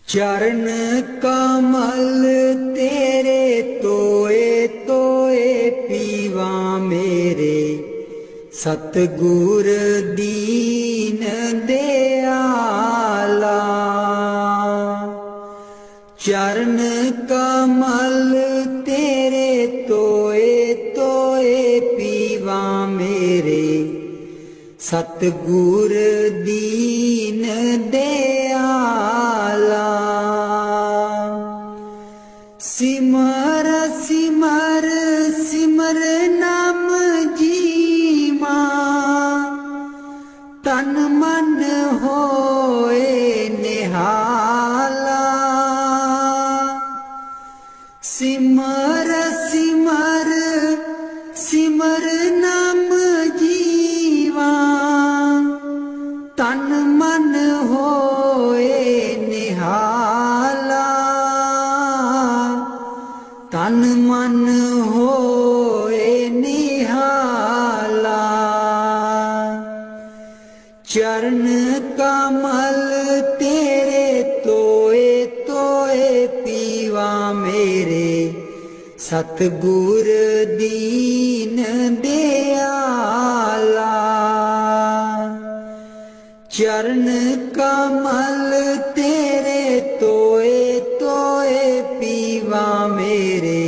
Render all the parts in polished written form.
चरण कमल तेरे तोए तोए पीवा मेरे, सतगुर दीन दयाला। चरण कमल तेरे तोए तोए पीवा मेरे, सतगुर दीन दयाला। सिमर सिमर सिमर नाम जीवा, तन मन होए निहाला। सिमर सिमर सिमर नाम जीवा, तन मन होए निहाला। तन मन होए निहाला। चरण कमल तेरे तोए तोए पीवा मेरे, सतगुर दीन दयाला। चरण कमल तेरे तोए तोए पीवा मेरे,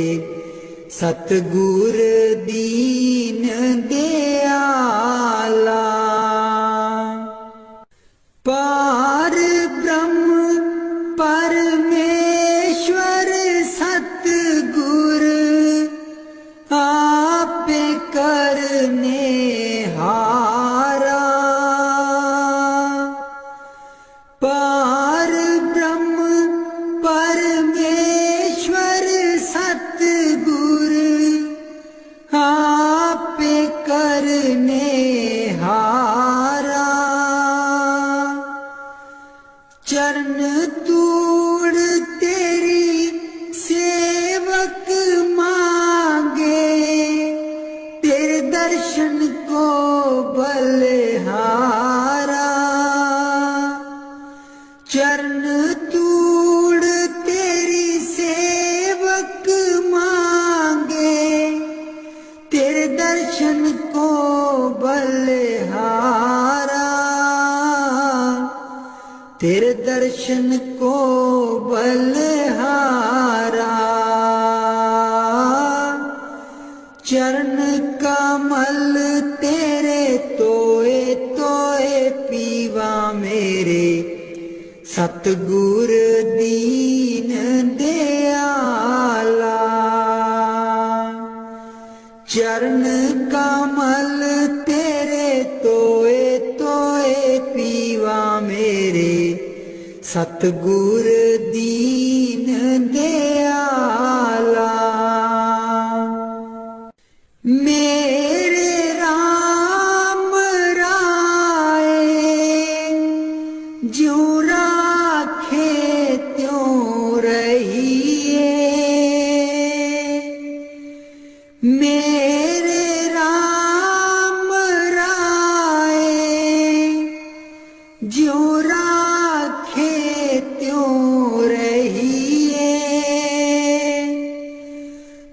सतगुर दीन दयाला। पार ब्रह्म परमेश्वर सतगुर, आपे करने हारा। पार ब्रह्म परमेश्वर सतगुर, आपे करने हारा। चरण तूड़ तेरी सेवक मांगे, तेरे दर्शन को बलिहारा। चरण तूड़ तेरी सेवक मांगे, तेरे दर्शन को बलिहारा। तेरे दर्शन को बलिहारा। चरण कमल तेरे तोए तोए पीवा मेरे, सतगुर दीन दयाला। चरण कमल तेरे तोए तोए पीवा मेरे, सतगुर दीन दयाला। मेरे राम राय ज्यों राखे त्यों रहिए। मेरे राम राय ज्यों राखे त्यों रहिए।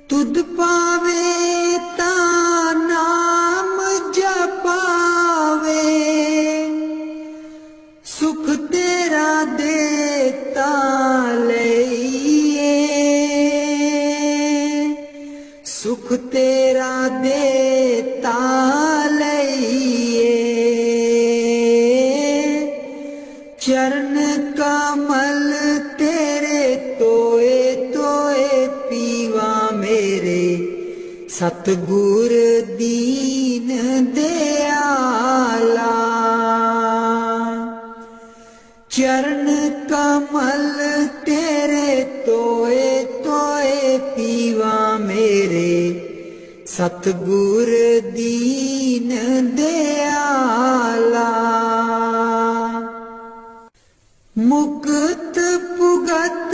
तुध पावे ता नाम जपावे, सुख तेरा देता लइए। सुख तेरा देता लइए। चरण कमल तेरे तोए तोए पीवा मेरे, सतगुर दीन दयाला। चरण कमल तेरे तोए तोए पीवा मेरे, सतगुर दीन दयाला। मुक्त पुगत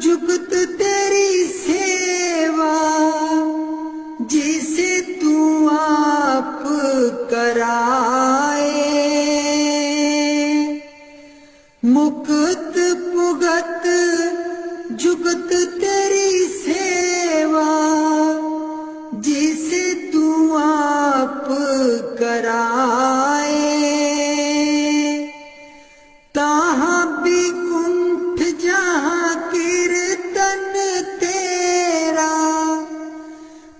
जुगत तेरी सेवा, जिसे तू आप कराए। मुक्त भुगत जुगत तेरी सेवा, जिसे तू आप कराए। ताहाँ भी कुंठ जहाँ कीर्तन तेरा,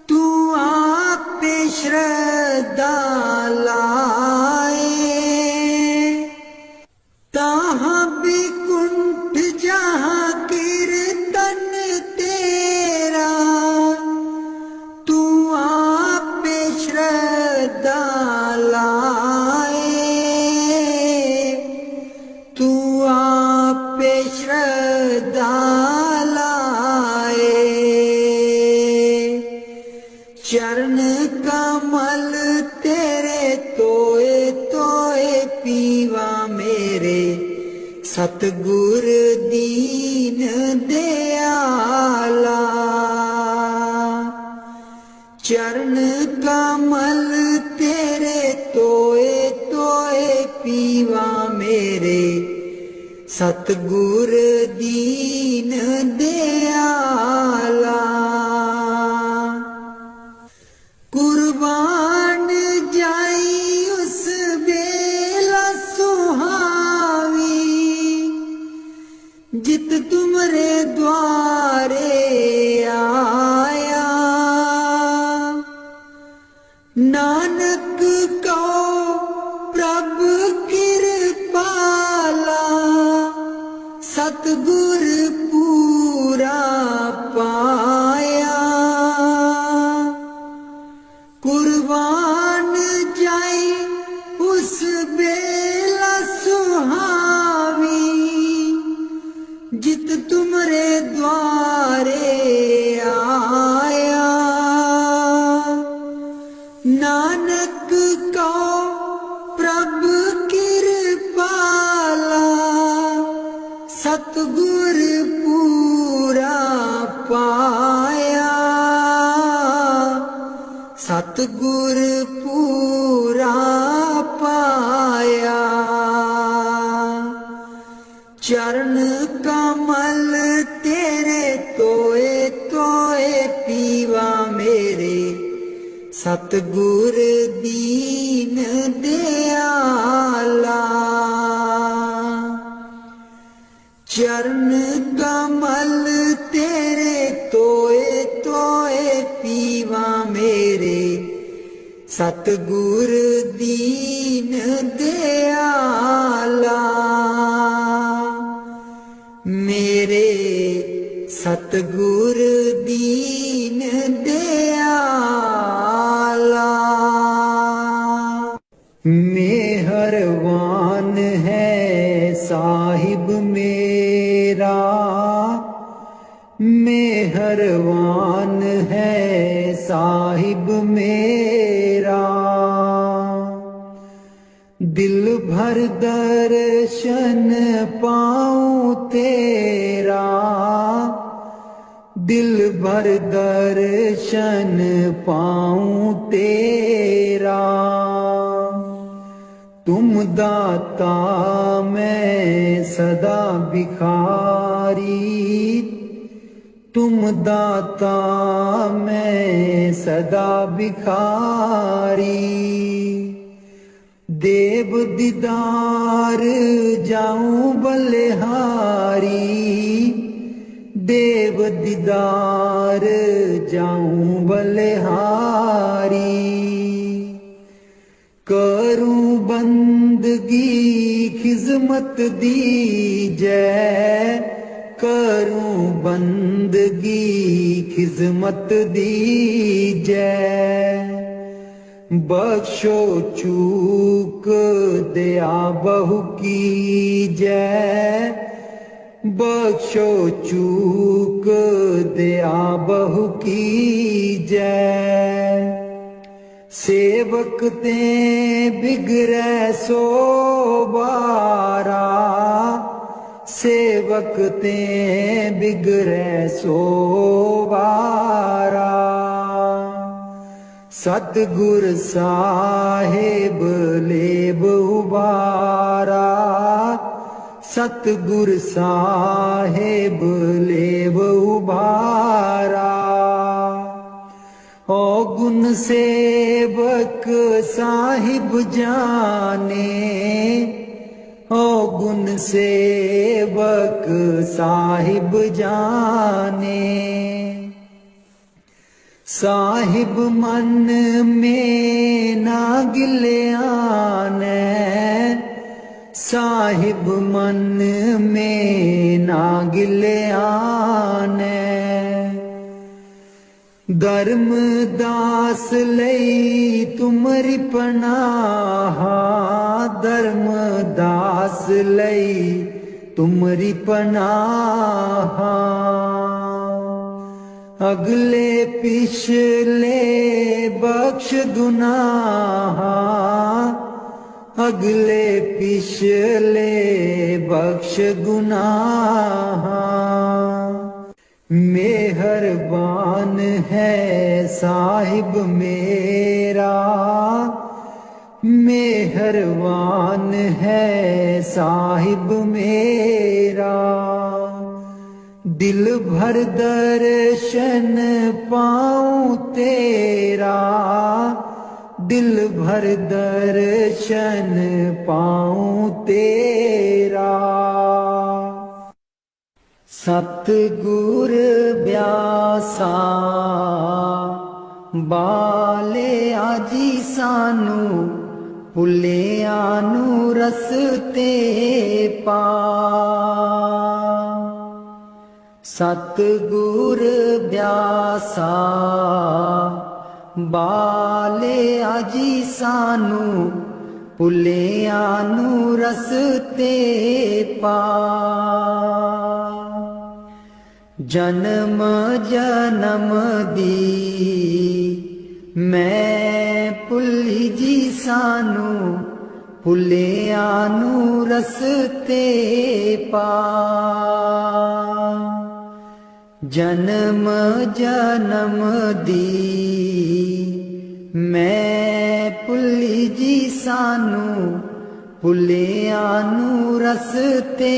तू आप श्रद्धा लाए। ताहाँ भी कुंठ जहाँ कीर्तन तेरा, तू आप श्रद्धा लाए। तू आप श्रद्धा लाए। चरण कमल तेरे तोए तोए पीवा मेरे, सतगुर दीन दयाला। चरण कमल तेरे तोए तोए पीवा मेरे, सतगुर दीन दयाला। कुर्बान जाई उस बेला सुहावी, जित तुमरे द्वारे आया। नानक को प्रभु कृपाला, सतगुर पूरा पाया। कुर्बान जाई उस बेला सुहावी, जित तुमरे द्वारे आया। नानक को प्रभु कृपाला, सतगुर पूरा पाया। सतगुर पूरा पाया। चरण कमल तेरे तोए तोए पीवा मेरे, सतगुर दीन दयाला। चरण कमल तेरे तोए तोए पीवा मेरे, सतगुर दीन दयाला। मेरे सतगुर दीन दयाला। मेहरबान है साहिब मेरा, मेहरबान है साहिब मेरा। दिल भर दर्शन पाऊं तेरा, दिल भर दर्शन पाऊं तेरा। तुम दाता मैं सदा भिखारी, तुम दाता मैं सदा भिखारी। देव दीदार जाऊं बलिहारी, देव दीदार जाऊं बलिहारी। करूं बंदगी खिजमत दीजै, करूं बंदगी खिजमत दीजै। बख्शो चूक दया बहु कीजै, बख्शो चूक दया बहु कीजै। सेवक ते बिगड़ै सो बारा, सेवक ते बिगड़ै सो बारा। सतगुर साहेब लेब उबारा, सतगुर साहेब लेव उभारा। ओ गुण सेवक साहिब जाने, ओ गुण सेवक साहिब जाने। साहिब मन में ना गिल्याने, साहिब मन में ना गिल्याने। धर्म दास लई तुमरी पनाह, धर्म दास लई तुमरी पनाह। अगले पिछले बख्श गुनाह, अगले पिछले बख्श गुनाह। मेहरबान है साहिब मेरा, मेहरबान है साहिब मेरा। दिल भर दर्शन पाऊं तेरा, दिल भर दर्शन पाऊं तेरा। सतगुर ब्यासा बाले आजी सानू, भुलिया नू रस्ते पा। सतगुर ब्यासा बाले आजी सानू, भुलिया नू रस्ते पा। जन्म जन्म दी मैं भुली जी सानू, भुलिया नू रस्ते पा। जन्म जन्म दी मैं भुली जी सानू, भुलिया नू रस्ते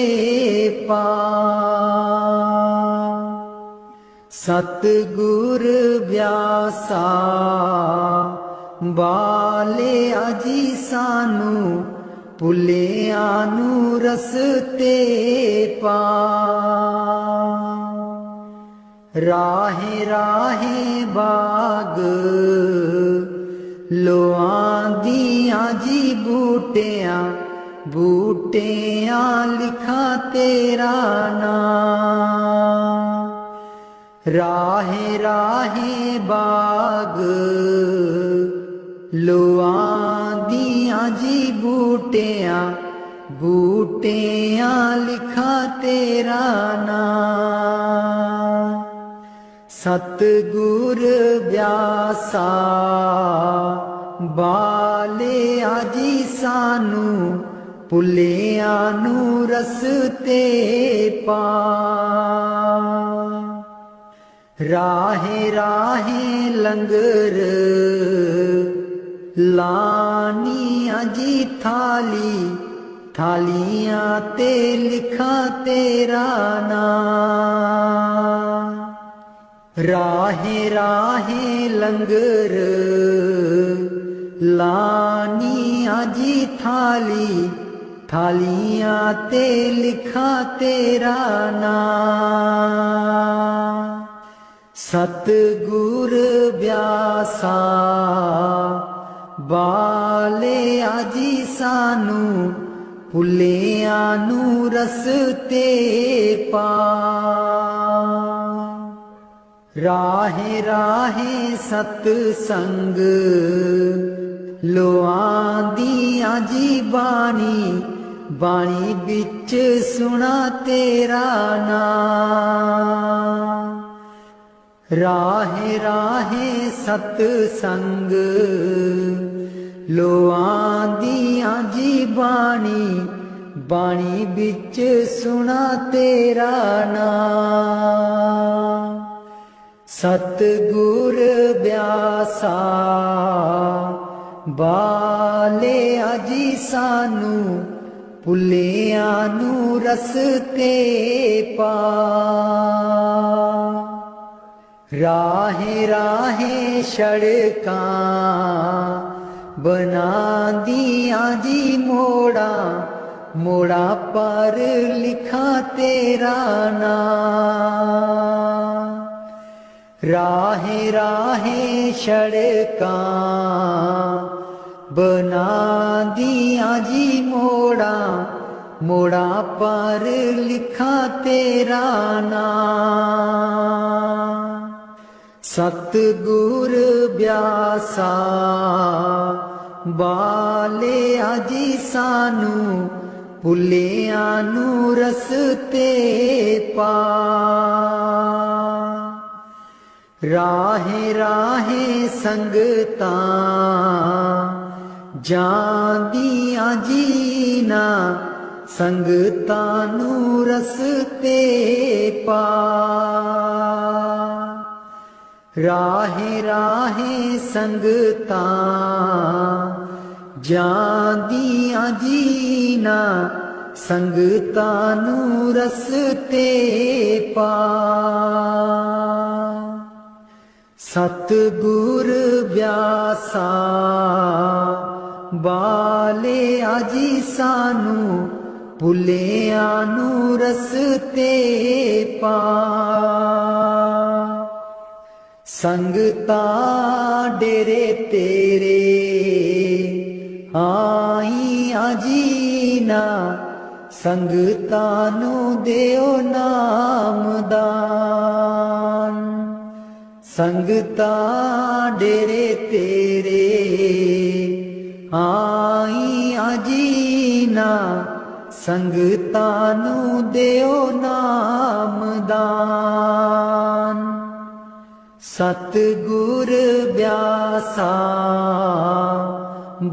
पा। सतगुर ब्यासा बाले आजी सानू, भुलिया नू रस्ते पा। राहे राहे बाग लोआंदियां जी बूटियां, बूटियां लिखा तेरा नाम। राहे राहे बाग लोआंदियां जी बूटियां, बूटियां लिखा तेरा नाम। सतगुर ब्यासा बाले आजी सानू, भुलिया नू रस्ते पा। राहे राहे लंगर लानिया जी थाली, थालियां ते लिखा तेरा नाम। राहे राहे लंगर लानिया जी थाली, थालियां ते लिखा तेरा नाम। सतगुर ब्यासा बाले आजी सानू, भुलिया नू रस्ते पा। राहे राहे सतसंग लोआंदियां जी बाणी, बाणी बिच सुना तेरा नाम। राहे राहे सतसंग लोआंदियां जी बाणी, बाणी बिच सुना तेरा नाम। सतगुर ब्यासा बाले आजी सानू, ਭੁੱਲਿਆਂ ਨੂੰ ਰਸਤੇ ਪਾ। ਰਾਹੇ ਰਾਹੇ ਸੜਕਾਂ ਬਣਾਂਦੀਆਂ ਜੀ ਮੋੜਾ, ਮੋੜਾ ਪਰ ਲਿਖਾਂ ਤੇਰਾ ਨਾਂ। ਰਾਹੇ ਰਾਹੇ ਸੜਕਾਂ ਬਣਾਂਦੀਆਂ ਜੀ ਮੋੜਾ, ਮੋੜਾ ਪਰ ਲਿਖਾਂ ਤੇਰਾ ਨਾਂ। ਸਤਿਗੁਰ ਬਿਆਸਾ ਬਾਲਿਆ ਜੀ ਸਾਨੂੰ, ਭੁੱਲਿਆਂ ਨੂੰ ਰਸਤੇ ਪਾ। ਰਾਹੇ ਰਾਹੇ ਸੰਗਤਾਂ ਜਾਂਦੀਆਂ ਜੀ ਨਾ, ਸੰਗਤਾਂ ਨੂੰ ਰਸਤੇ ਪਾ। ਰਾਹੇ ਰਾਹੇ ਸੰਗਤਾਂ ਜਾਂਦੀਆਂ ਜੀ ਨਾ, ਸੰਗਤਾਂ ਨੂੰ ਰਸਤੇ ਪਾ। ਸਤਿਗੁਰ ਬਿਆਸਾ ਬਾਲਿਆ ਜੀ ਸਾਨੂੰ, ਭੁੱਲਿਆਂ ਨੂੰ ਰਸਤੇ ਪਾ। ਸੰਗਤਾਂ ਡੇਰੇ ਤੇਰੇ ਆਈਆਂ ਜੀ ਨਾ, ਸੰਗਤਾਂ ਨੂੰ ਦਿਓ ਨਾਮਦਾਨ। ਸੰਗਤਾਂ ਡੇਰੇ ਤੇਰੇ ਆਈਆਂ ਜੀ ਨਾ, ਸੰਗਤਾਂ ਨੂੰ ਦਿਓ ਨਾਮਦਾਨ। ਸਤਿਗੁਰ ਬਿਆਸਾ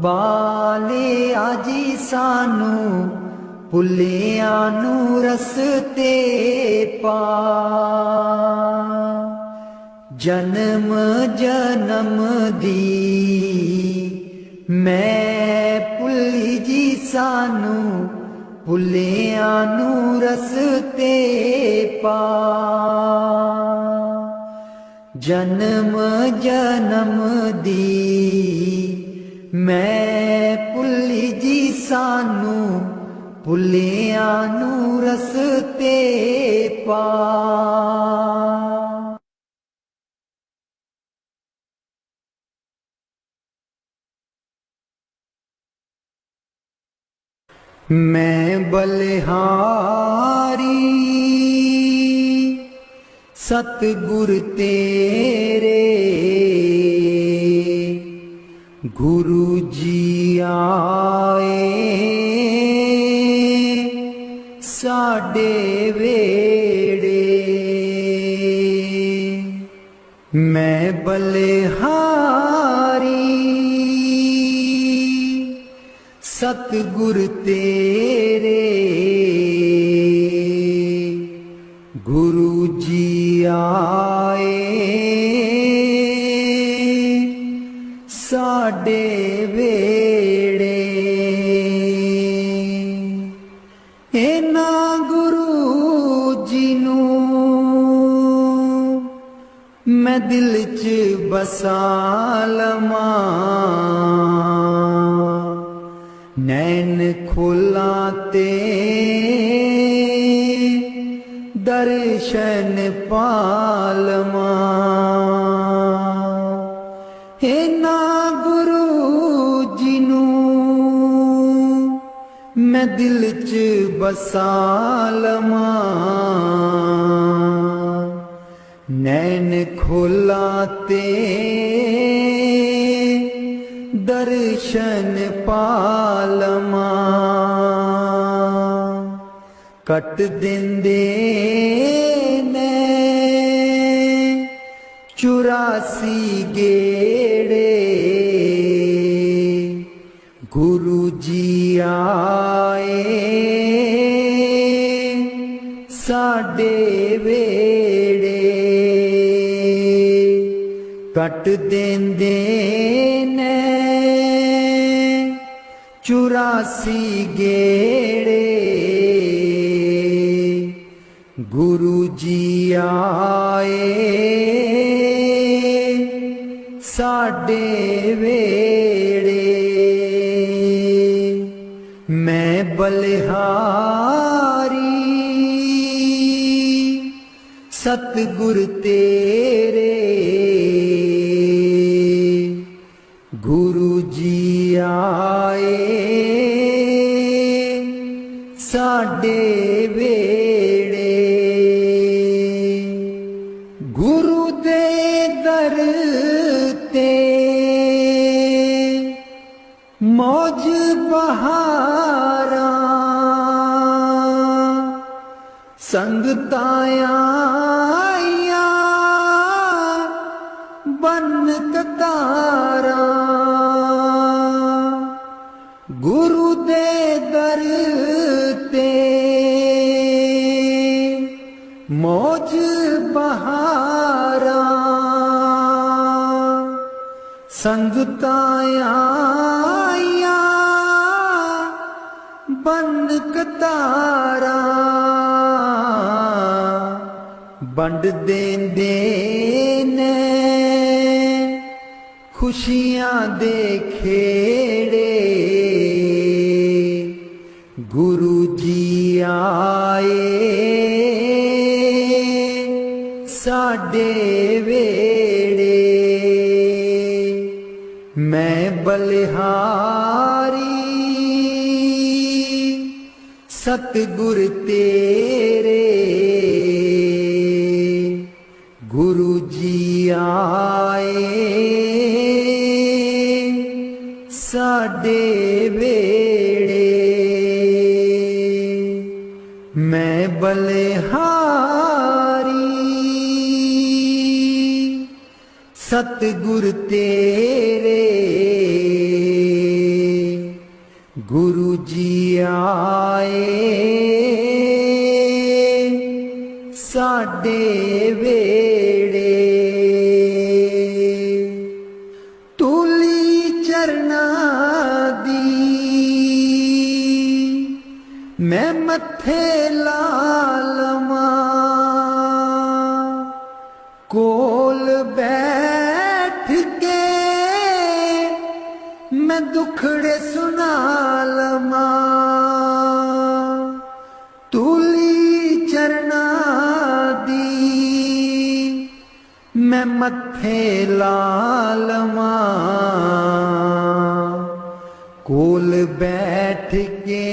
ਬਾਲਿਆ ਜੀ ਸਾਨੂੰ, ਭੁੱਲਿਆਂ ਨੂੰ ਰਸਤੇ ਪਾ। ਜਨਮ ਜਨਮ ਦੀ ਮੈਂ ਭੁੱਲੀ ਜੀ ਸਾਨੂੰ, ਭੁੱਲਿਆਂ ਨੂੰ ਰਸਤੇ ਪਾ। ਜਨਮ ਜਨਮ ਦੀ ਮੈਂ ਭੁੱਲੀ ਜੀ ਸਾਨੂੰ, ਭੁੱਲਿਆਂ ਨੂੰ ਰਸਤੇ ਪਾ। ਮੈਂ ਬਲਿਹਾਰੀ ਸਤਿਗੁਰ ਤੇਰੇ, ਗੁਰੂ ਜੀ ਆਏ ਸਾਡੇ ਵੇੜੇ। ਮੈਂ ਬਲਿਹਾਰੀ ਸਤਿਗੁਰ ਤੇਰੇ, ਗੁਰੂ ਜੀ ਆਏ ਸਾਡੇ ਵੇੜੇ। ਇਹਨਾਂ ਗੁਰੂ ਜੀ ਨੂੰ ਮੈਂ ਦਿਲ 'ਚ ਬਸਾ ਲਵਾਂ, ਨੈਣ ਖੋਲਾਂ ਤੇ ਦਰਸ਼ਨ ਪਾ ਲਵਾਂ। ਇਹਨਾਂ ਗੁਰੂ ਜੀ ਨੂੰ ਮੈਂ ਦਿਲ 'ਚ ਬਸਾ ਲਵਾਂ, ਨੈਣ ਖੋਲਾਂ ਤੇ ਦਰਸ਼ਨ ਪਾ ਲਵਾਂ। ਕੱਟ ਦਿੰਦੇ ਨੇ 84 ਗੇੜੇ, ਗੁਰੂ ਜੀ ਆਏ ਸਾਡੇ ਵੇੜੇ। ਕੱਟ ਦਿੰਦੇ ਨੇ 84 गेड़े गुरु जी आए साडे वेड़े। मैं बलिहारी सतगुर तेरे गुरु जी आए साडे वेड़े। गुरु दे दर ते मौज बहारा संगतां आईयां बन कतारा। गुरु दे दर ते मौज बहारा संगतां आईयां बन कतारा। बंड देंदे ने खुशियां दे खेड़े गुरु जी आए साडे वेड़े। मैं बलिहारी सतगुर तेरे गुरु जी आए साडे वेड़े। मैं बलिहारी सतगुर तेरे गुरु जी आए साडे वेड़े। तूली चरना दी मैं मथे लालमा कोल बैठ के मैं दुखड़े सुना लमा। तूली चरना दी मैं मथे लालमा कोल बैठ के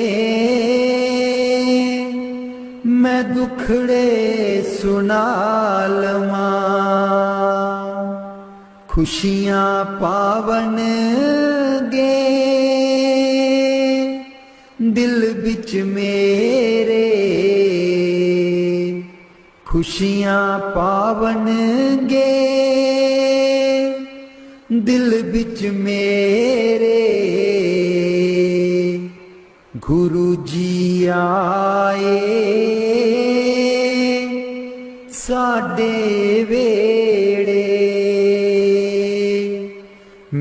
मैं दुखड़े सुना लमा। खुशियां पावन गे दिल बिच मेरे खुशियां पावन गे दिल बिच मेरे गुरु जी आए साडे वेड़े।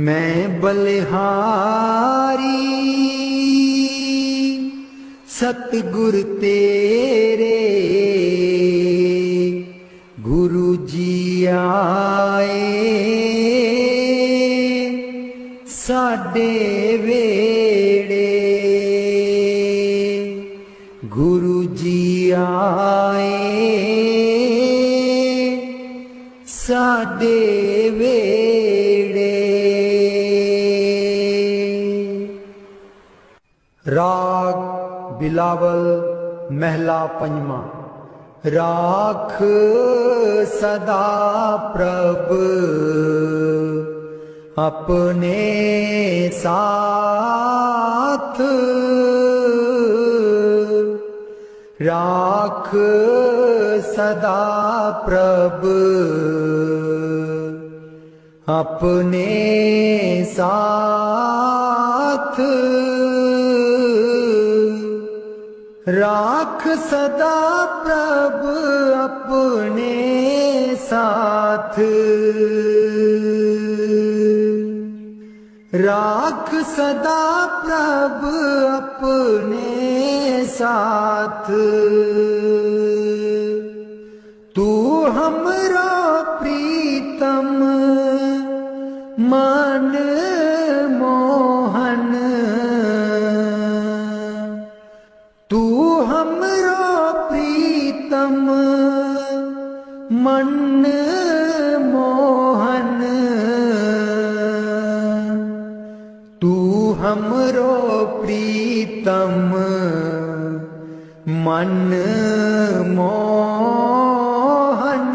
मैं बलिहारी सतगुर तेरे गुरु जी आए साडे वेड़े। गुरु जी आए साडे वेड़े। राग बिलावल महला पंजवा। राख सदा प्रभ अपने साथ राख सदा प्रभ अपने साथ राख सदा प्रभ अपने साथ राख सदा प्रभु अपने साथ। तू हमरो प्रीतम मन मोहन। तू हमरो प्रीतम मन मोहन। तू हमरो प्रीतम मन मोहन।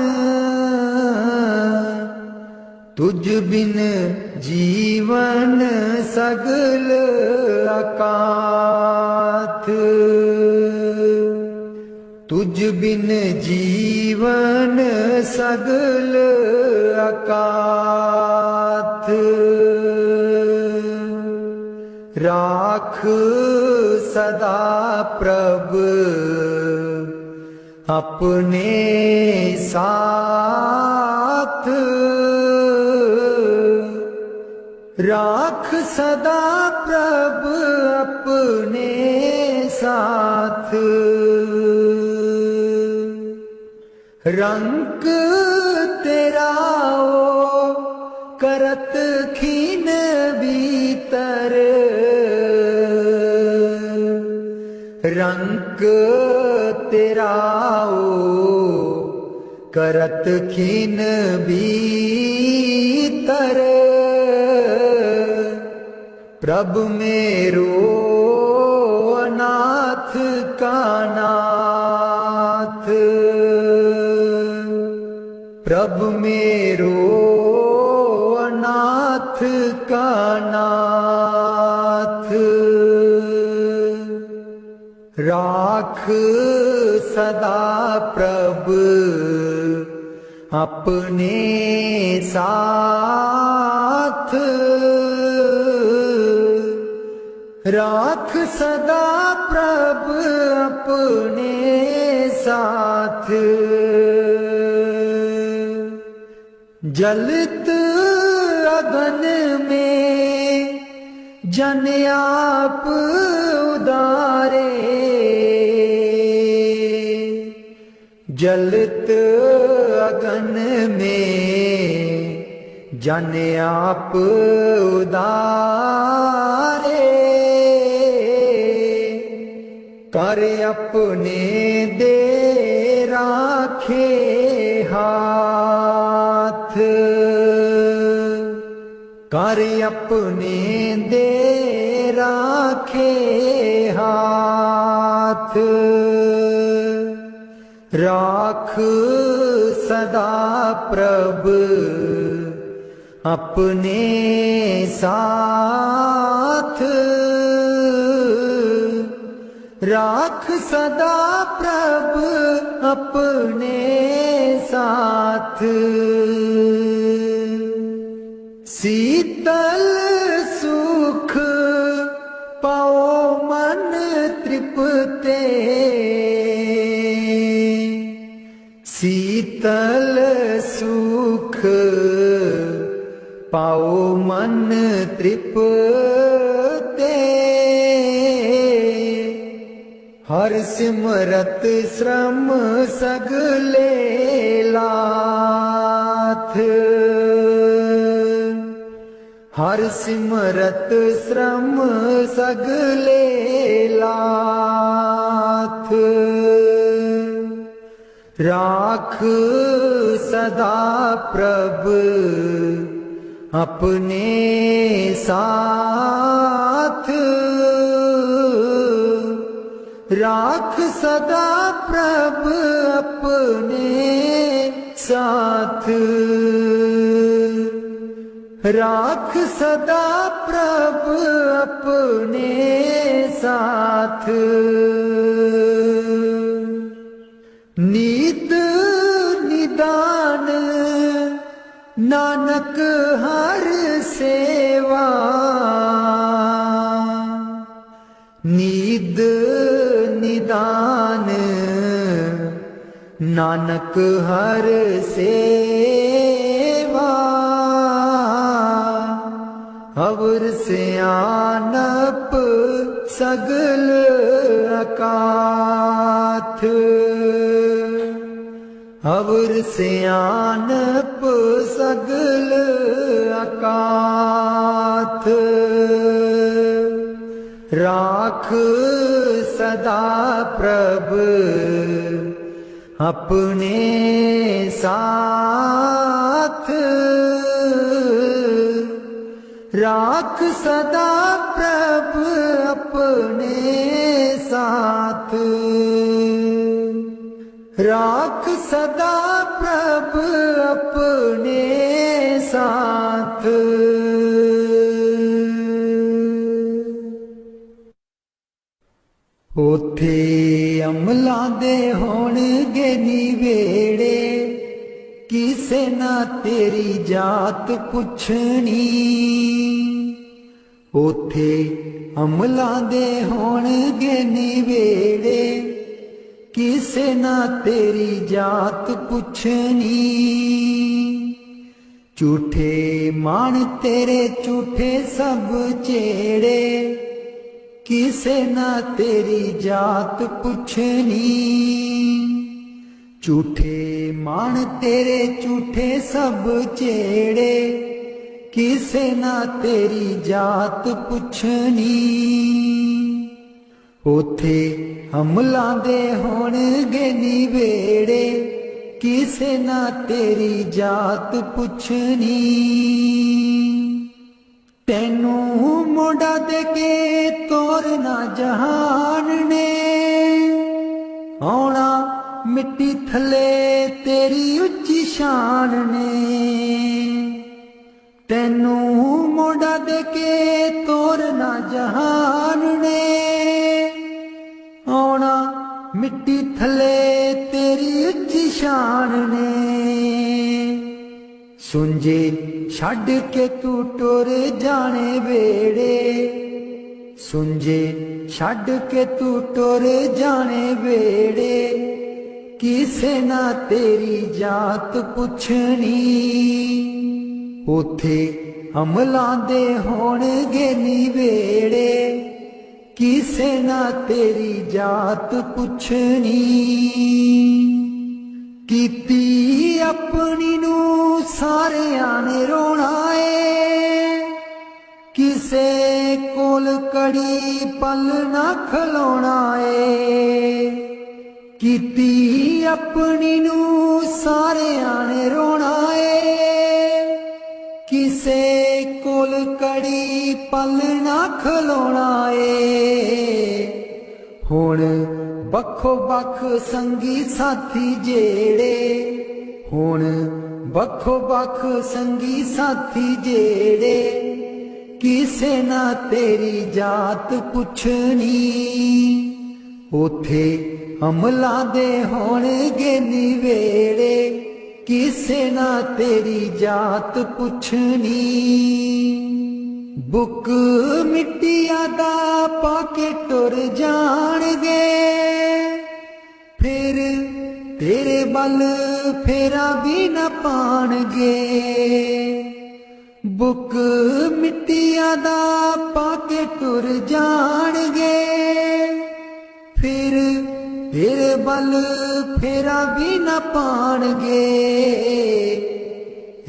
तुझ बिन जीवन सगल अकाथ। तुझ बिन जीवन सगल अकाथ। राख सदा प्रभु अपने साथ। राख सदा प्रभु अपने साथ। रंग तेरा ओ करत खीन भीतर। रंग तेरा ओ करत खीन भीतर। प्रभु मेरो नाथ का नाथ। प्रभु मेरो नाथ का नाथ। राख सदा प्रभु अपने साथ। राख सदा प्रभु अपने साथ। जलत अगन में जन आप उदारे। जलत अगन में जन आप उदारे। कर अपने दे राखे हाथ। कर अपने दे राखे हाथ। राख सदा प्रभु अपने साथ। राख सदा प्रभु अपने साथ। शीतल सुख पाओ मन तृप्ते। शीतल सुख पाओ मन तृप्ते। हर सिमरत श्रम सगले लाथ। हर सिमरत श्रम सगले लाथ। राख सदा प्रभु अपने साथ। राख सदा प्रभु अपने साथ। राख सदा प्रभु अपने साथ। नीत निदान नानक हर सेवा। नीद निदान नानक हर सेवा। अवर सियानप सगल अकाथ, अवर सियानप सगल अकाथ। राख सदा प्रभ अपने साथ, राख सदा प्रभ अपने साथ, राख सदा प्रभ अपने साथ। ओथे अमलां दे होणगे निवेड़े, किसे ना तेरी जात पुछनी। ओथे अमलां दे होणगे निवेड़े, किसे ना तेरी जात पुछनी। झूठे मान तेरे झूठे सब चेड़े, किसे ना तेरी जात पुछनी। झूठे मान तेरे झूठे सब चेड़े, किसे ना तेरी जात पुछनी। ओथे अमलां दे होणगे निवेड़े, किसे ना तेरी जात पुछनी। तेनू मोड़ा दे के तोरना जहान ने, आउणा मिट्टी थले तेरी उच्ची शान ने। तेनू मोड़ा दे के तोरना जहान ने, आउणा मिट्टी थले तेरी उच्ची शान ने। सुंजे छड़ के तू टुर जाने वेड़े, सुंजे छड़ के तू टुर जाने वेड़े, किसे ना तेरी जात पुछनी। ओथे अमलां दे होणगे निवेड़े, किसे ना तेरी जात पुछनी। कीती अपनी नू सारियां ने रोना है, किसे कोल कड़ी पल ना खलोना है। कीती अपनी नू सारियां ने रोना है, किसे कोल कड़ी पल ना खलोना है। हुण बखो बख संगी साथी जेड़े, हुण बखो बख संगी साथी जेड़े, किसे ना तेरी जात पुछनी। ओथे अमलां दे होणगे निवेड़े, किसे ना तेरी जात पुछनी। बुक मिट्टिया दा पाके टुर जाणगे, फिर तेरे बल फेरा भी न पाणगे। बुक मिट्टिया दा पाके टुर जाणगे, फिर तेरे बल फेरा भी न पाणगे।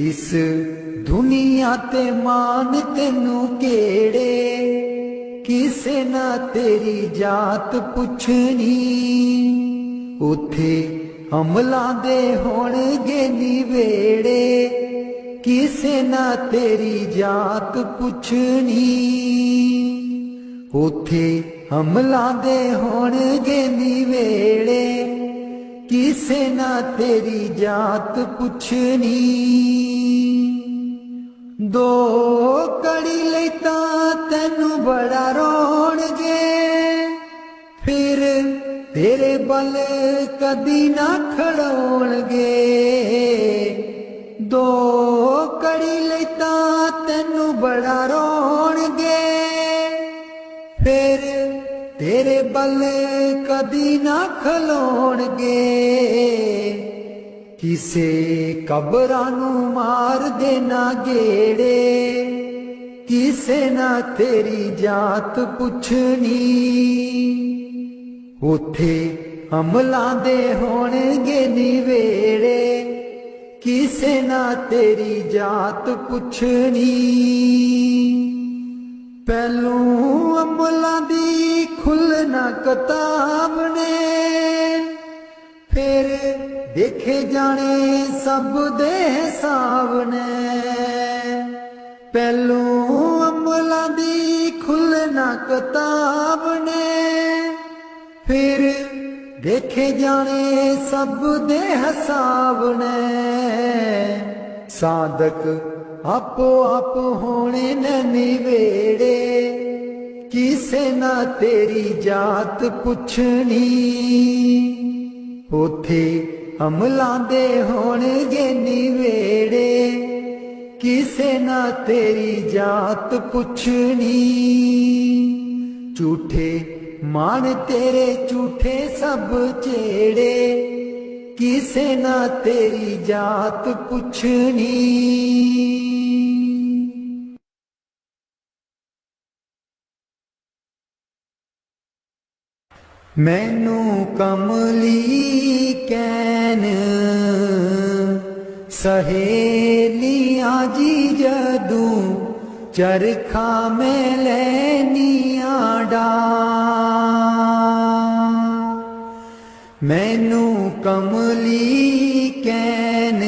इस दुनिया ते मान तेनू केड़े, किसे ना तेरी जात पुछनी। उथे अमलां दे होणगे निवेड़े, किसे ना तेरी जात पुछनी। उथे अमलां दे होणगे निवेड़े, किसे ना तेरी जात पुछनी। दो कड़ी लई तां तैनू बड़ा रोणगे, फिर तेरे बल कदी ना खड़ोणगे। दो कड़ी लई तां तैनू बड़ा रोणगे, फिर तेरे बल कदी ना खलोणगे। किसे कबरां नू मार देना गेड़े, किसे ना तेरी जात पुछनी। उथे अमलां दे होणगे निवेड़े, किसे ना तेरी जात पुछनी। पहलू अमलां दी खुलना किताब ने, फिर देखे जाने सब दे हिसाब ने। पहलू अमलां दी खुलना किताब ने, फिर देखे जाने सब दे हिसाब ने। साधक आपो आप होने न निवेड़े, किसे ना तेरी जात पुछनी। उथे अमलां दे होणगे निवेड़े, किसे ना तेरी जात पुछनी। झूठे मान तेरे झूठे सब चेड़े, किसे ना तेरी जात पुछनी। मैनू कमली कैन सहेलियां जी जदूं, चरखा में लैनियां डां। मैनू कमली कैन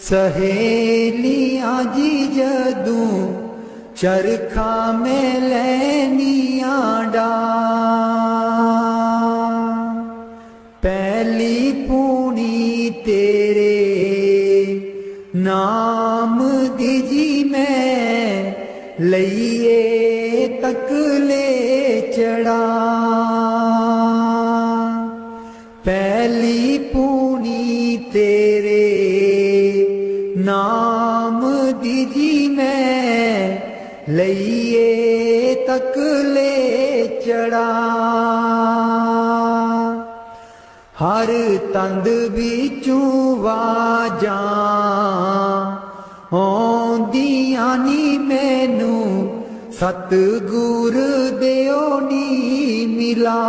सहेलियां जी जदूं, चरखा में लैनियां डां। पहली पूनी तेरे नाम दी जी मैं, लइए तकले चढ़ा। पहली पूनी तेरे नाम दी जी मैं, लइए तकले चढ़ा। हर तंद बिचूं वाजां आउंदियां नी मैनू, सतगुर दिओ नी मिला।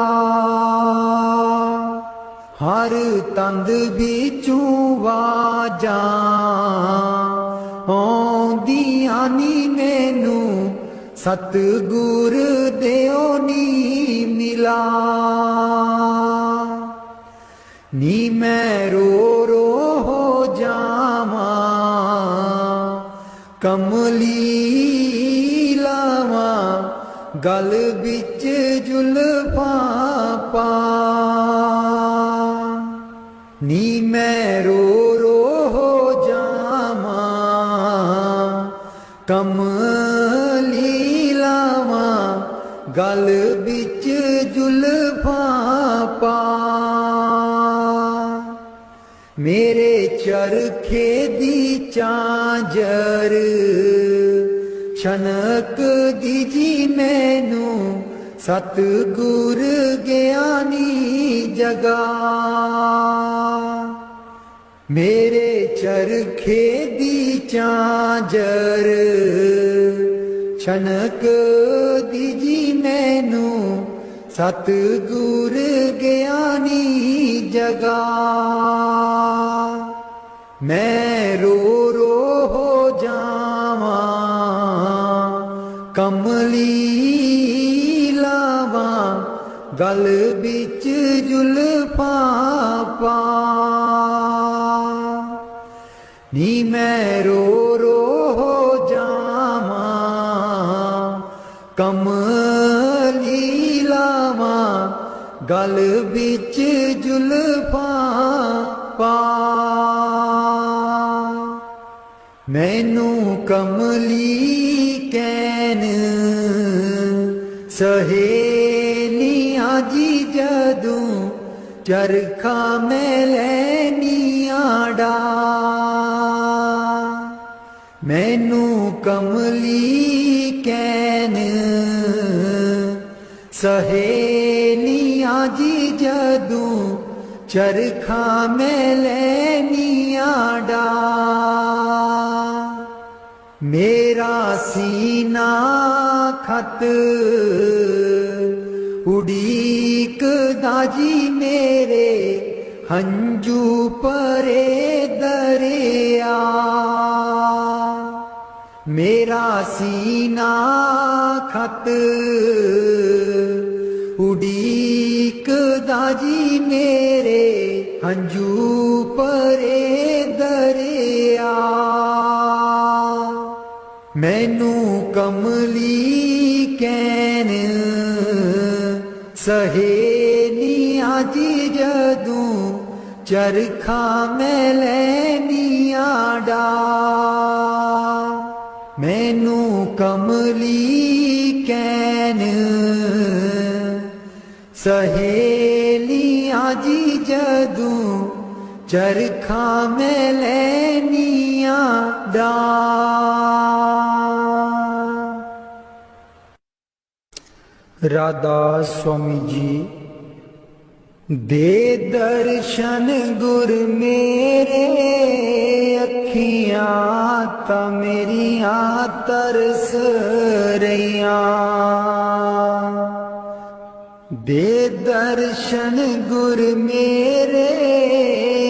हर तंद बिचूं वाजां आउंदियां नी मैनू, सतगुर दिओ नी मिला। नी मैं रो रो हो जावां, कमली लावां गल बिच जुल्फां पा। नी मैं रो रो हो जावां, कमली लावां गल बिच जुल्फां पा। मेरे चरखे दी झांझर छनक दी जी मैनू, सतगुर ज्ञानी जगा। मेरे चरखे दी झांझर छनक दी जी मैनू, सतगुर ज्ञानी जगा। मैं रो रो हो जावां, कमली लावां गल बिच जुल्फां पा। नी मैं रो रो हो जावां, कमली लावां गल बिच जुल्फां पा। मैनू कमली कैन सहेलियां जी जदूं, चरखा में लैनियां डां। मैनू कमली कैन सहेलियां जी जदूं, चरखा में लैनियां डां। मेरा सीना खत उड़ीकदा जी मेरे हंजू परे दरिया। मेरा सीना खत उड़ीकदा जी मेरे हंजू परे दरिया। मैनू कमली कैन सहेलियां जी जदूं चरखा मैं लैनिया डा। मैनू कमली कैन सहेलियां जी जदूं चरखा मैं लैनिया डा। राधा स्वामी जी दे दर्शन गुर मेरे अखियां ता मेरिया तरस रहिया। दे दर्शन गुर मेरे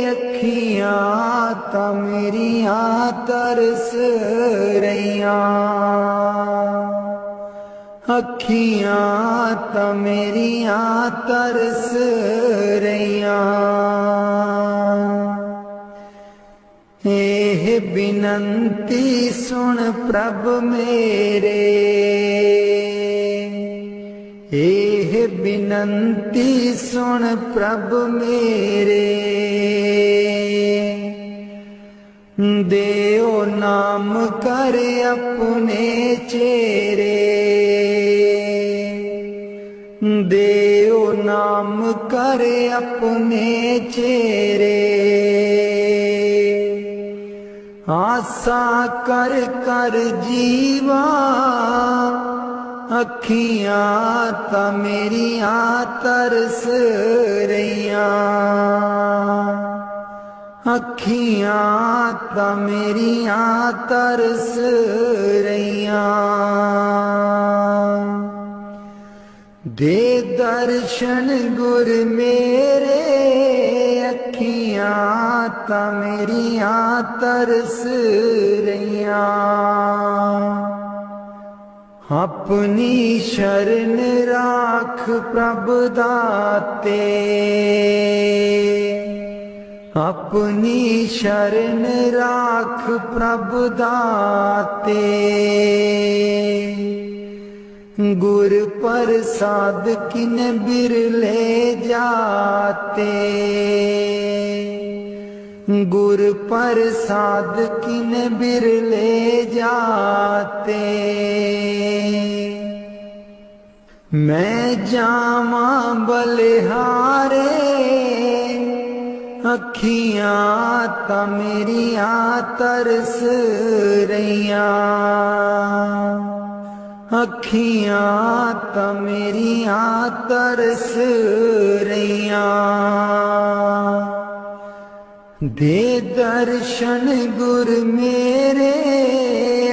अखियां ता मेरिया तरस रहिया। अखियां ता मेरिया तरस रहिया। एह बिनंती सुन प्रभ मेरे। एह बिनंती सुन प्रभ मेरे। देओ नाम कर अपने चेरे। देओ नाम कर अपने चेरे। आसा कर कर जीवा अखियां ता मेरिया तरस रहिया। अखियां ता मेरिया तरस रहिया। दे दर्शन गुर मेरे अखियां ता मेरिया तरस रहिया। अपनी शरण राख प्रभ दाते। अपनी शरण राख प्रभ दाते। गुर प्रसाद किन बिरले जाते। गुर प्रसाद किन बिरले जाते। मैं जावा बलिहारे अखियां ता मेरिया तरस रहिया। अखियां ता मेरिया तरस रहिया। दे दर्शन गुर मेरे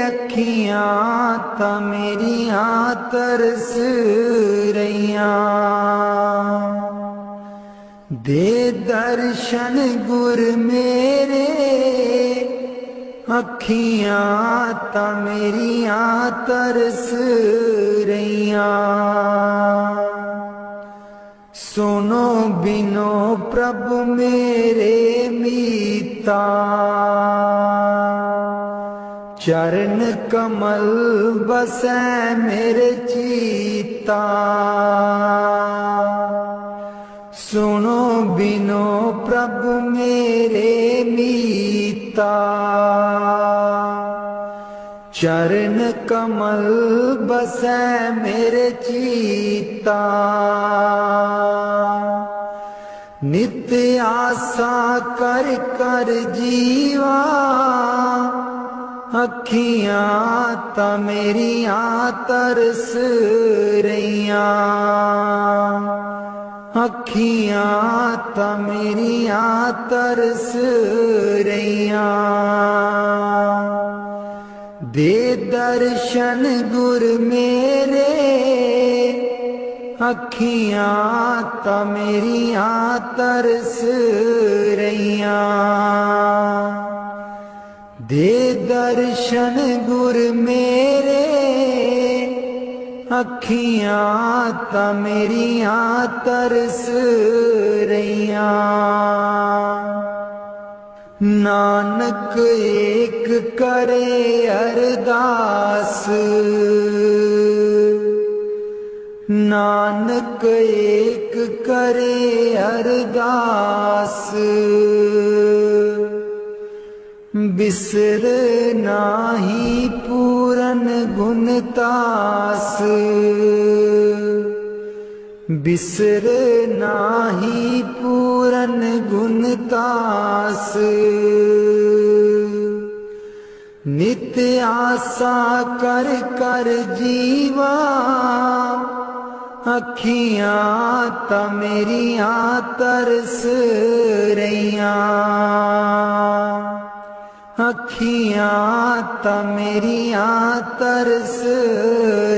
अखियां ता मेरिया तरस रहिया। दे दर्शन गुर मेरे अखियां ता मेरिया तरस रहिया। सुनो बिनो प्रभु मेरे मीता। चरण कमल बसै मेरे चीता। सुनो बिनो प्रभु मेरे मीता। चरण कमल बसै मेरे चीता। नित्य आशा कर कर जीवा अखियां ता मेरिया तरस रहिया। अखियां ता मेरिया तरस रहिया। दे दर्शन गुर मेरे, अखियां ता मेरियां तरस रहियां। दे दर्शन गुर मेरे, अखियां ता मेरियां तरस रहियां। नानक एक करे अरदास, नानक एक करे अरदास। बिसर नाही पूरन गुणतास, बिसर नाही पूरन गुणतास। नित्य आशा कर कर जीवा, अखियां ता मेरियां तरस रहियां। अखियां ता मेरियां तरस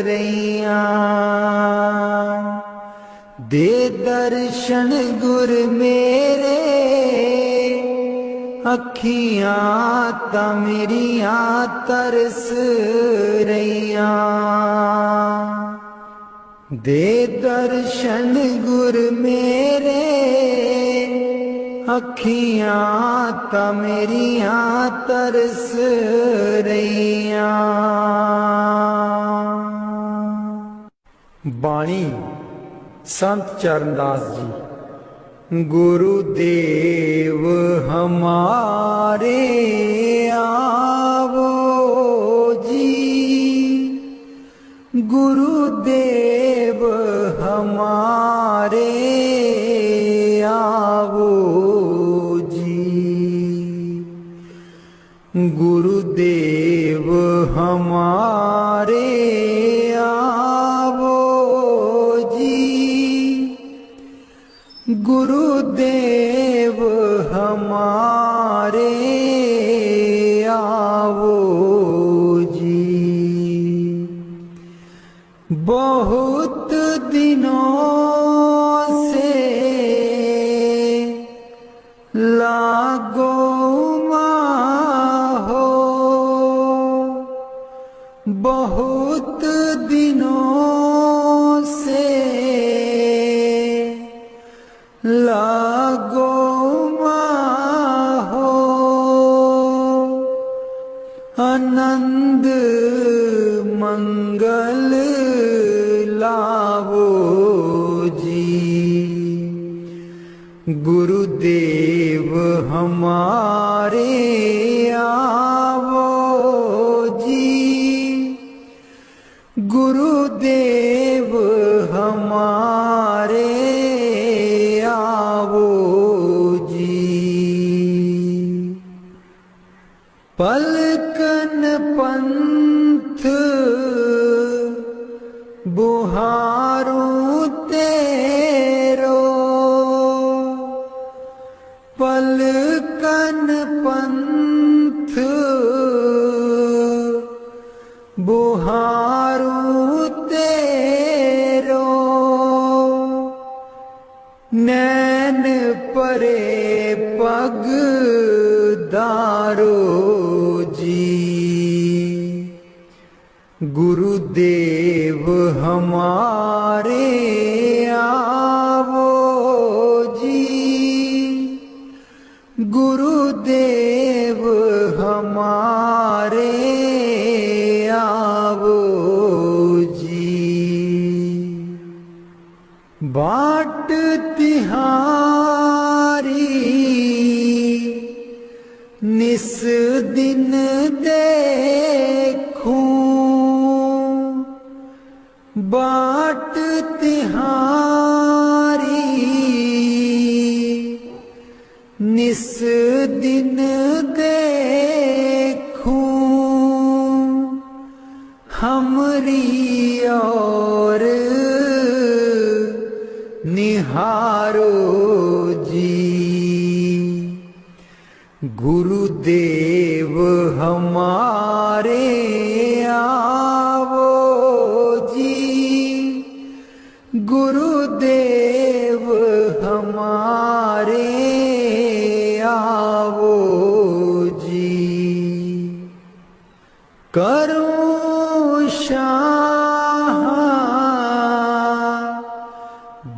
रहियां। दे दर्शन गुर मेरे, अखियां ता मेरियां तरस रहियां। दे दर्शन गुर मेरे, अखियां ता मेरियां तरस रहियां। बाणी संत चरणदास जी। गुरुदेव हमारे आवो जी, गुरुदेव हमारे आवो जी। गुरुदेव हमारे आवो जी, गुरुदेव हमारे आवो जी। बहुत दिनों से लागो माहो, बहुत दिनों से लागो माहो। आनंद मंगल लावो जी। गुरुदेव हमारे आवो जी, गुरुदेव हमारे आवो जी। पलकन पंथ बुहारूं तेरो, पलकन पंथ बुहारूं तेरो। नैन परे पग दारो जी। गुरुदेव हमारे आवो जी, गुरुदेव हमारे आवो जी। बाट तिहारी निस दिन देखूं, बाट तिहारी निस दिन देखूं। हमरी और निहारो जी। गुरुदेव हमारे करूं शाह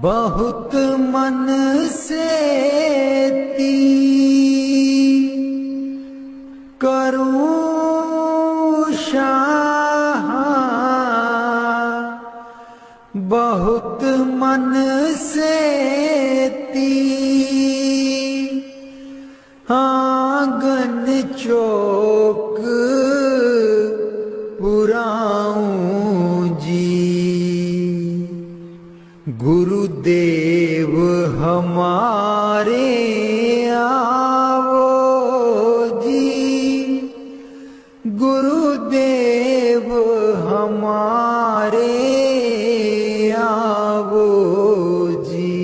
बहुत मन से ती, करूं शाह बहुत मन से ती, आंगन चौक पुराऊं जी। गुरुदेव हमारे आवो जी, गुरुदेव हमारे आवो जी,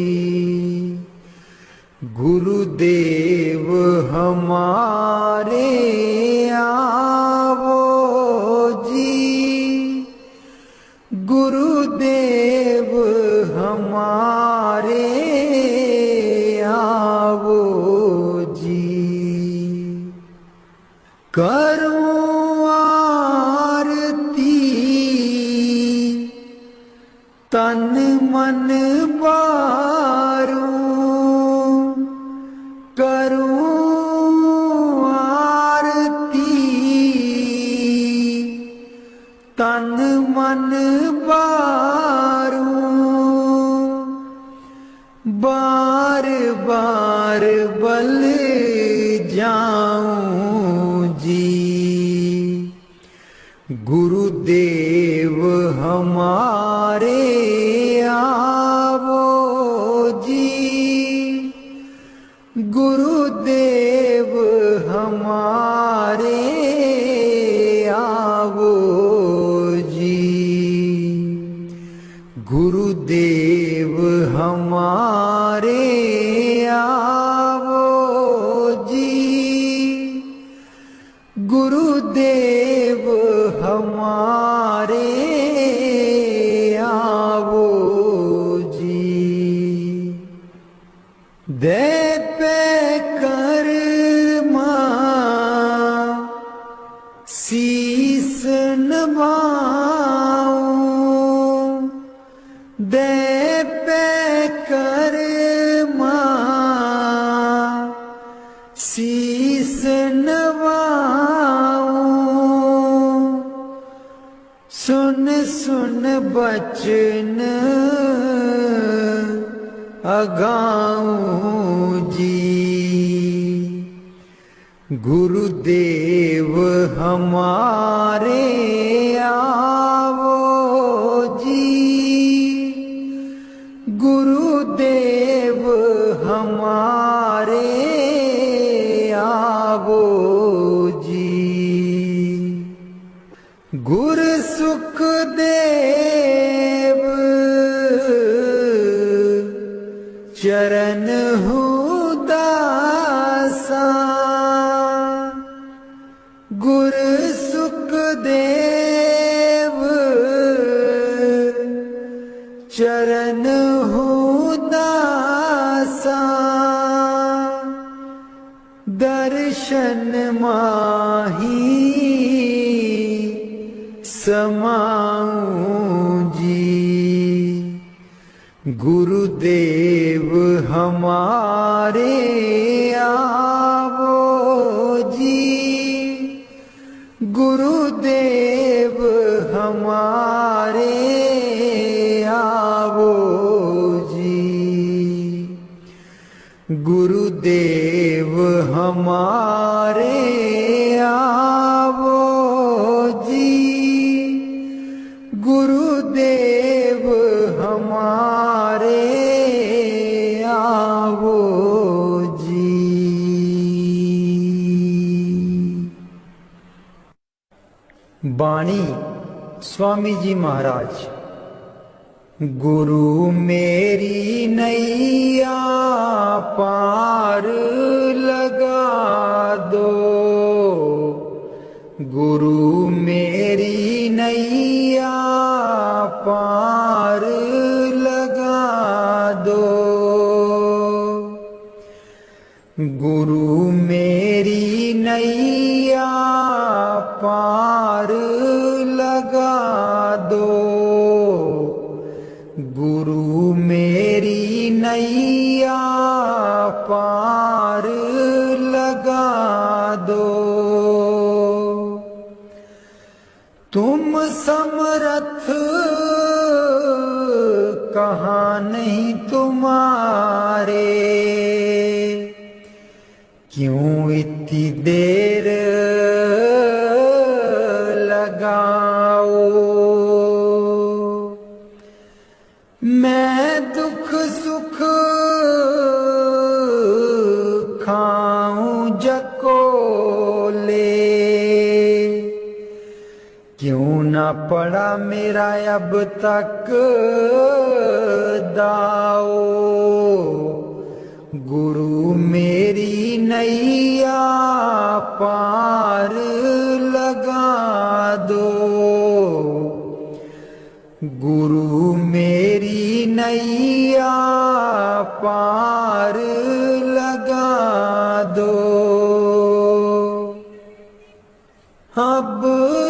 गुरुदेव हमारे आवो जी, गुरुदेव हमारे आवो जी। करूं आरती तन मन बारूं, करूं आरती तन मन बारूं, बार बार बल जाऊं जी। गुरुदेव हमारे आवो जी, गुरुदेव हमारे आवो जी, गुरुदेव हमारे आवो जी, गुरुदेव हमारे आवो जी। दे पे कर्मा शीस नवाऊं, दे पे कर्मा शीस नवाऊं, सुन सुन बचन अगाऊं जी। गुरुदेव हमारे आवो जी, गुरुदेव हमारे आवो जी। गुरु सुखदेव चरण दासा, गुरु सुखदेव चरण दासा, दर्शन माही समाऊं जी। गुरुदेव हमारे आवो जी, गुरुदेव हमारे आवो जी, गुरुदेव हमारे आवो जी, गुरुदेव हमारे आवो जी। बाणी स्वामी जी महाराज। गुरु मेरी नैया पार लगा दो, गुरु मेरी नैया पार लगा दो, गुरु मेरी नैया पार पार लगा दो। तुम समर्थ कहाँ नहीं तुम्हारे, क्यों इतनी देर लगाओ। मैं दुख सुख खाऊं जकोले, क्यों ना पड़ा मेरा अब तक दाओ। गुरु मेरी नैया पार लगा दो। गुरु मेरी नैया पार लगा दो। अब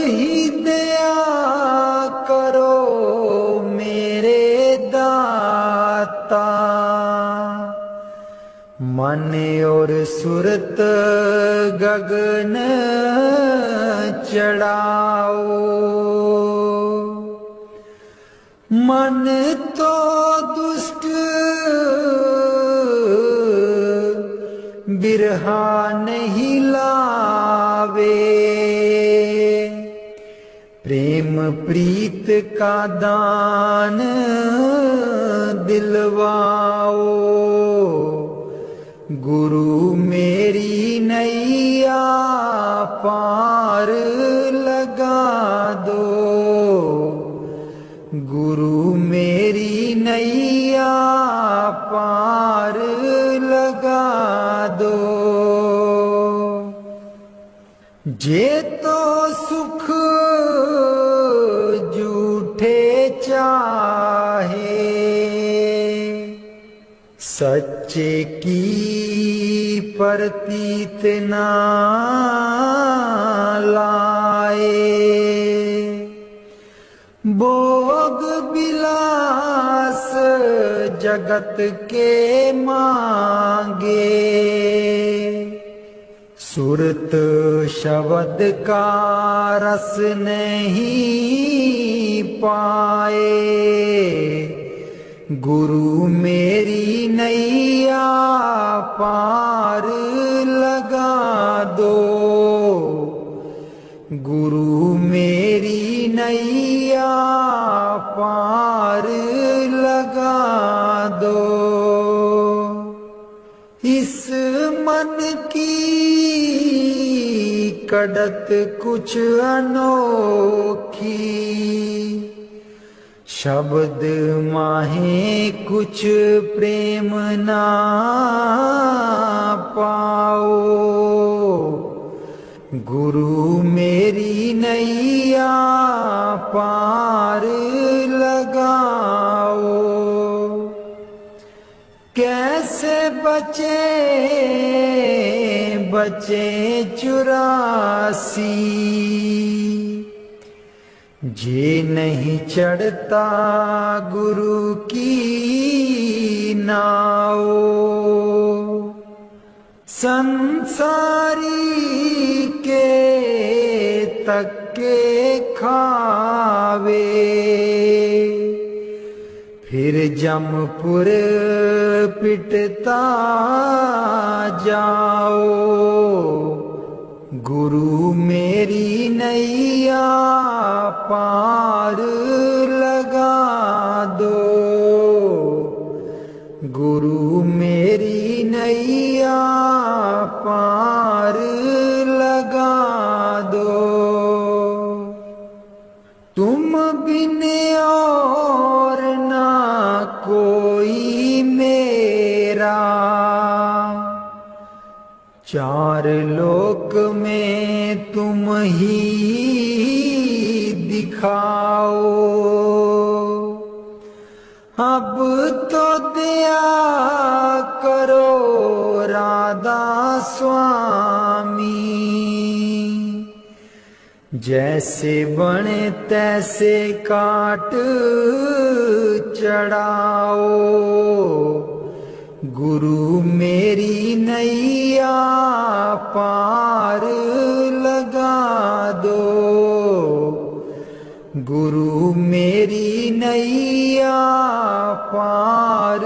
ही दया करो मेरे दाता, मन और सुरत गगन चढ़ाओ। मन तो दुष्ट बिरहा नहीं लावे, प्रेम प्रीत का दान दिलवाओ। गुरु मेरी नैया पार लगा दो। गुरु मेरी नैया पार लगा दो। जे तो सुख झूठे चाहे, सच्चे की प्रतीत ना लाए। भोग विलास जगत के मांगे, सुरत शब्द का रस नहीं पाए। गुरु मेरी नैया पार लगा दो। गुरु मेरी नैया पार लगा दो। इस मन की कड़त कुछ अनोखी, शब्द माहे कुछ प्रेम ना पाओ। गुरु मेरी नैया पार लगाओ। कैसे बचे 84, जे नहीं चढ़ता गुरु की नाव। संसारी के तक्के खावे, फिर जमपुर पिटता जाओ। गुरु मेरी नैया पार लगा दो। गुरु मेरी नैया पार लगा दो। तुम बिन और ना कोई मेरा, चार लोक में तुम ही दिखाओ। अब तो दया करो राधा स्वामी, जैसे बने तैसे काट चढ़ाओ। गुरु मेरी नैया पार लगा दो, गुरु मेरी नैया पार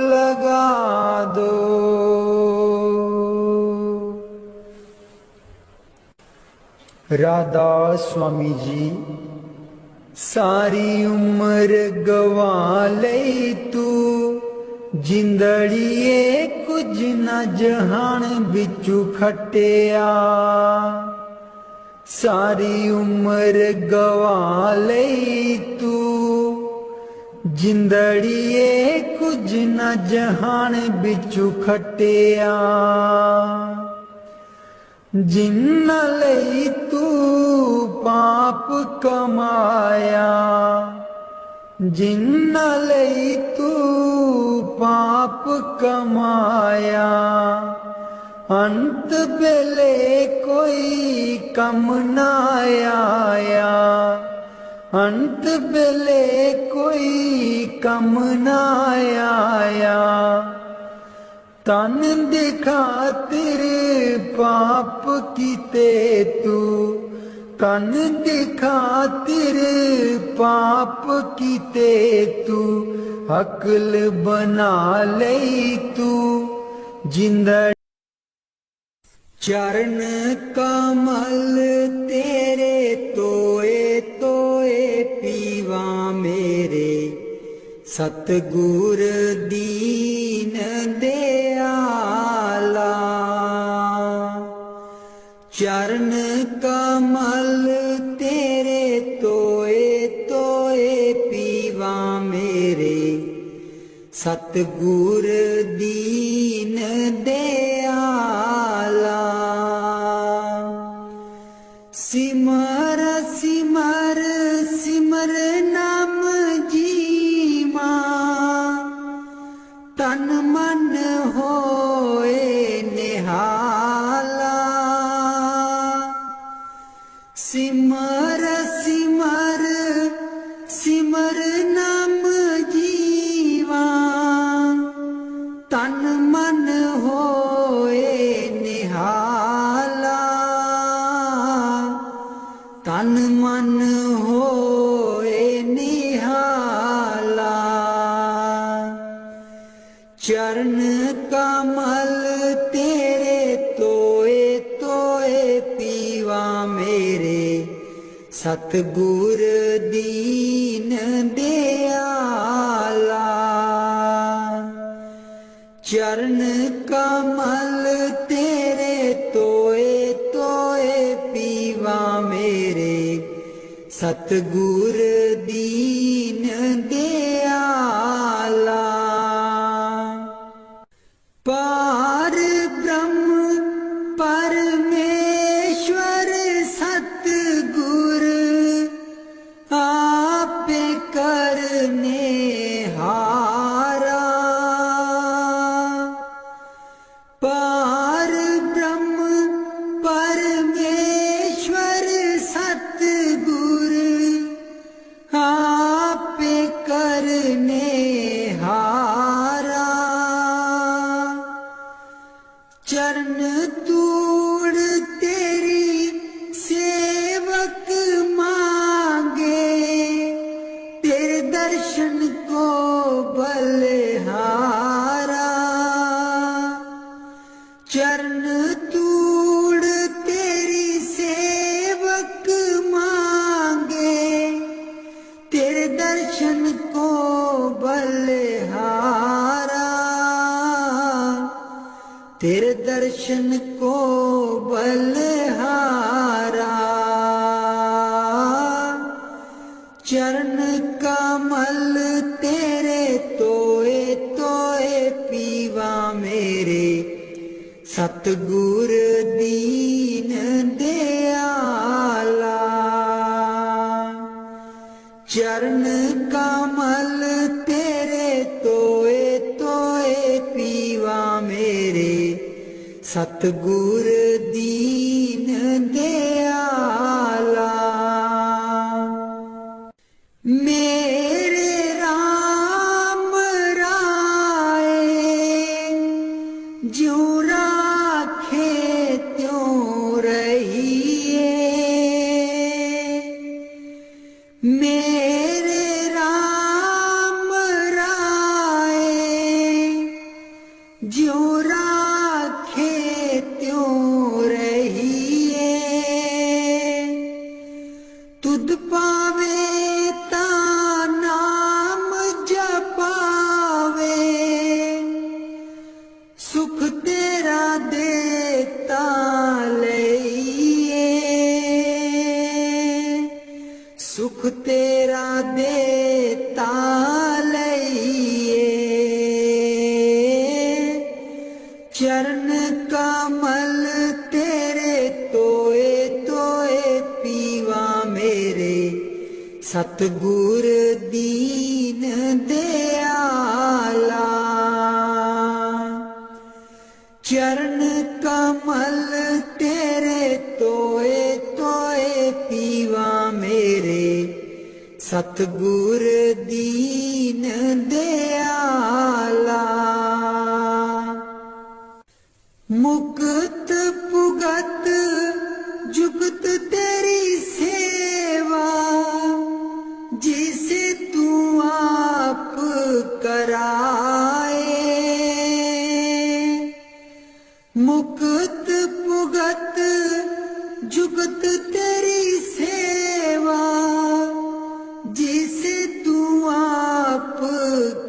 लगा दो। राधा स्वामी जी सारी उम्र गवा लई तू, जिंदड़िए कुछ न जहान बिचू खटिया। सारी उम्र गवा लई तू, जिंदड़िए कुछ न जहान बिचू खटिया। जिन्ना लई तू पाप कमाया, जिन्ना लई तू पाप कमाया। अंत बेले कोई कम ना आया, अंत बेले कोई कम ना आया। तन दिखा तेरे पाप कीते तू, तन दिखा तेरे पाप कीते तू। अकल बना लई तू जिंदड़ी। चरण कमल तेरे तोए तोए पीवा मेरे, सतगुर दीन दयाला। चरण कमल तेरे तोए तोए पीवा मेरे, सतगुर दीन दयाला। सिमर सिमर सिमर नाम जीवा, तन मन होए निहाला। सिमर सिमर सिमर नाम जीवा, तन मन होए निहाला। तन मन होए निहाला। चरण कमल तेरे तोए तोए पीवा मेरे, सतगुर दीन दयाला। चरण कमल तेरे तोए तोए पीवा मेरे, सतगुर दीन दयाला। पार ब्रह्म परमेश्वर सतगुर, आपे करने हारा। पार ब्रह्म परमेश्वर सतगुर, आपे करने हारा। चरण तूड़ तेरी सेवक मांगे, तेरे दर्शन को बलिहारा। चरण तूड़ तेरी सेवक मांगे, तेरे दर्शन को बलिहारा। तेरे दर्शन को बलिहारा। चरण कमल तेरे तोए तोए पीवा मेरे, सतगुर दीन दयाला। चरण कमल तेरे तोए तोए पीवा मेरे, सतगुर दीन दयाला। मेरे राम राय ज्यों राखे त्यों रहिए। मेरे राम राय ज्यों राखे त्यों रहिए। तुध पावे ता नाम जपावे, सुख तेरा देता लइए। सुख तेरा देता लइए। चरण कमल तेरे तोए तोए पीवा मेरे, सतगुर दीन दयाला। चरण कमल तेरे तोए तोए पीवा मेरे, सतगुर दीन दयाला। मुक्त पुगत जुगत तेरी सेवा, जिसे तू आप कराए। मुक्त पुगत जुगत तेरी सेवा, जिसे तू आप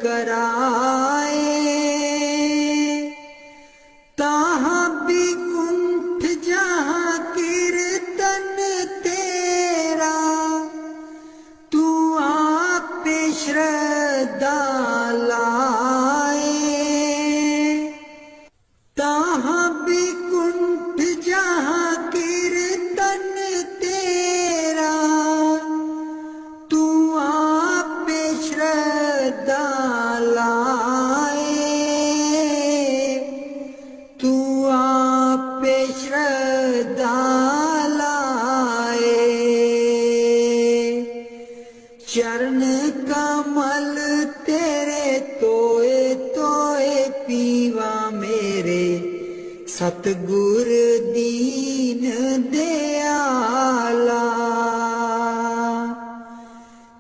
कराए। ताहाँ विकुंठ जहाँ कीर्तन तेरा, तू आप श्रद्धा लाए। ताहाँ विकुंठ जहाँ कीर्तन तेरा, तू आप श्रद्धा लाए। तू आप श्रद्धा लाए। चरण कमल तेरे तोए तोए पीवा मेरे, सतगुर दीन दयाला।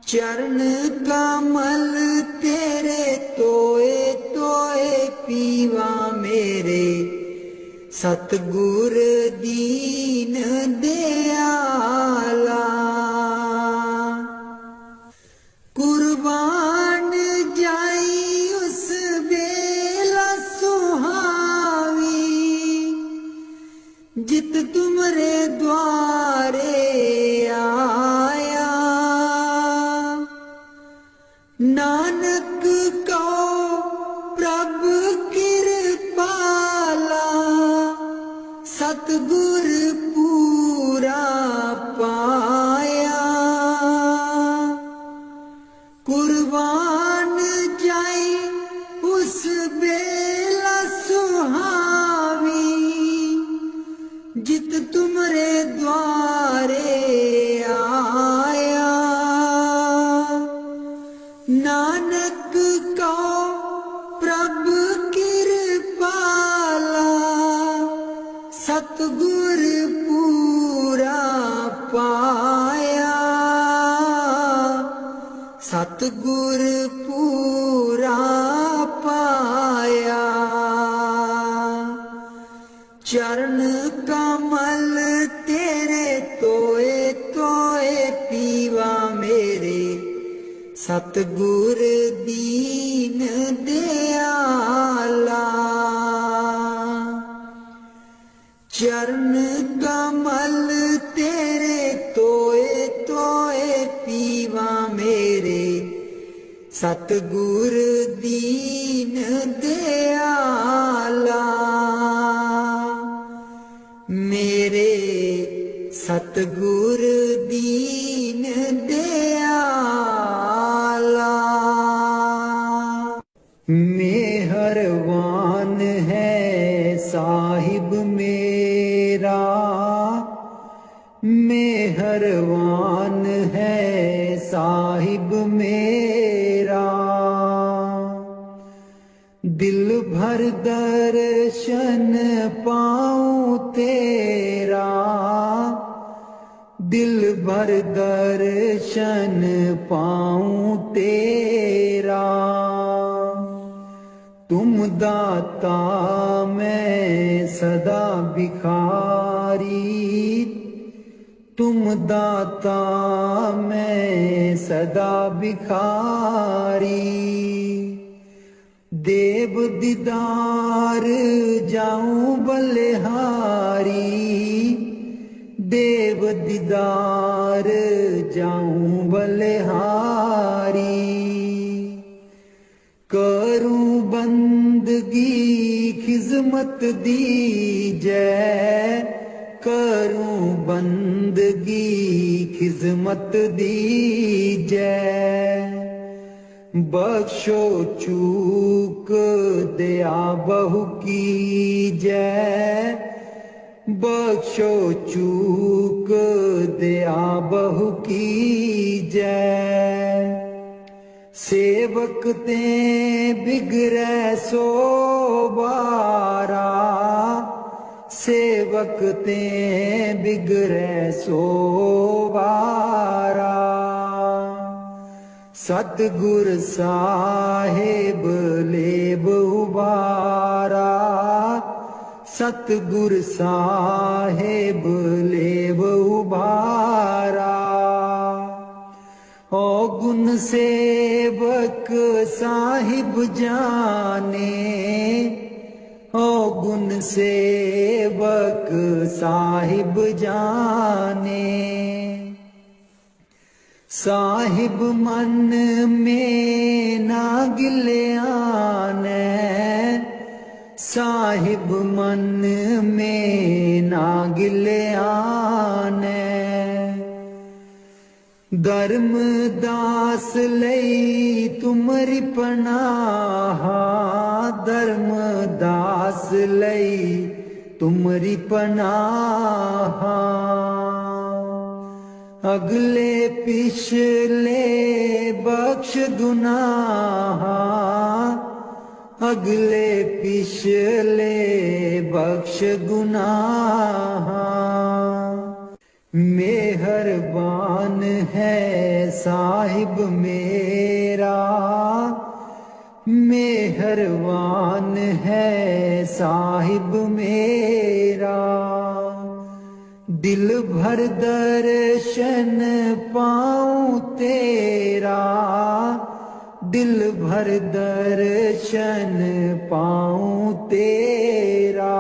चरण कमल तेरे तोए तोए पीवा मेरे, सतगुर दीन दयाला। कुर्बान जाई उस बेला सुहावी, जित तुमरे द्वारे आया। नानक को प्रभु कृपाला, सतगुर पूरा पाया। कुर्बान जाई उस बेला सुहावी, जित तुमरे द्वारे आया। नानक को प्रभु कृपाला, सतगुर पूरा पाया। सतगुर पूरा पाया। चरण कमल तेरे तोए तोए पीवा मेरे, सतगुर दीन दयाला। चरण कमल तेरे तोए तोए पीवा मेरे, सतगुर दीन दयाला। मेरे सतगुर दीन दयाला। मेहरबान है साहिब मेरा, मेहरबान है साहिब मेरा। दिल भर दर्शन पाऊं तेरा, दिल भर दर्शन पाऊं तेरा। तुम दाता मैं सदा भिखारी, तुम दाता मैं सदा भिखारी। देव दीदार जाऊं बलिहारी, देव दीदार जाऊं बलिहारी। करूं बंदगी खिजमत दीजै, करूं बंदगी खिजमत दीजै। बख्शो चूक दया बहु कीजै, बख्शो चूक दया बहु कीजै। सेवक ते बिगड़ै सो बारा, सेवक ते बिगड़ै सो बारा। सतगुर साहिब लेब उबारा, सतगुर साहिब लेब उबारा। ओ गुण सेवक साहिब जाने, ओ गुण सेवक साहिब जाने। साहिब मन में ना गिल्याने, साहिब मन में ना गिल्याने। धर्म दास लई तुमरी पनाह, धर्म दास लई तुमरी पनाह। अगले पिछले बख्श गुनाह, अगले पिछले बख्श गुनाह। मेहरबान है साहिब मेरा, मेहरबान है साहिब मेरा। दिल भर दर्शन पाऊं तेरा, दिल भर दर्शन पाऊं तेरा।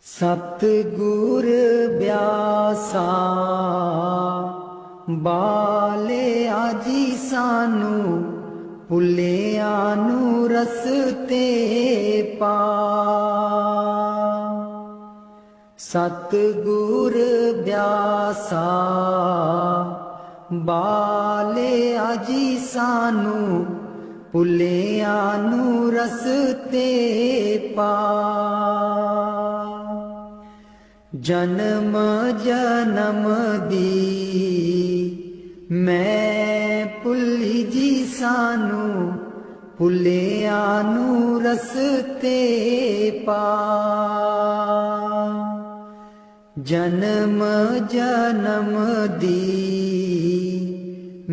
सतगुर ब्यासा बाले आजी सानू, भुलिया नू रस्ते पा। सतगुर ब्यासा बाले आजी सानू, भुलिया नू रस्ते पा। जन्म जन्म दी मैं भुली जी सानू, भुलिया नू रस्ते पा। जन्म जन्म दी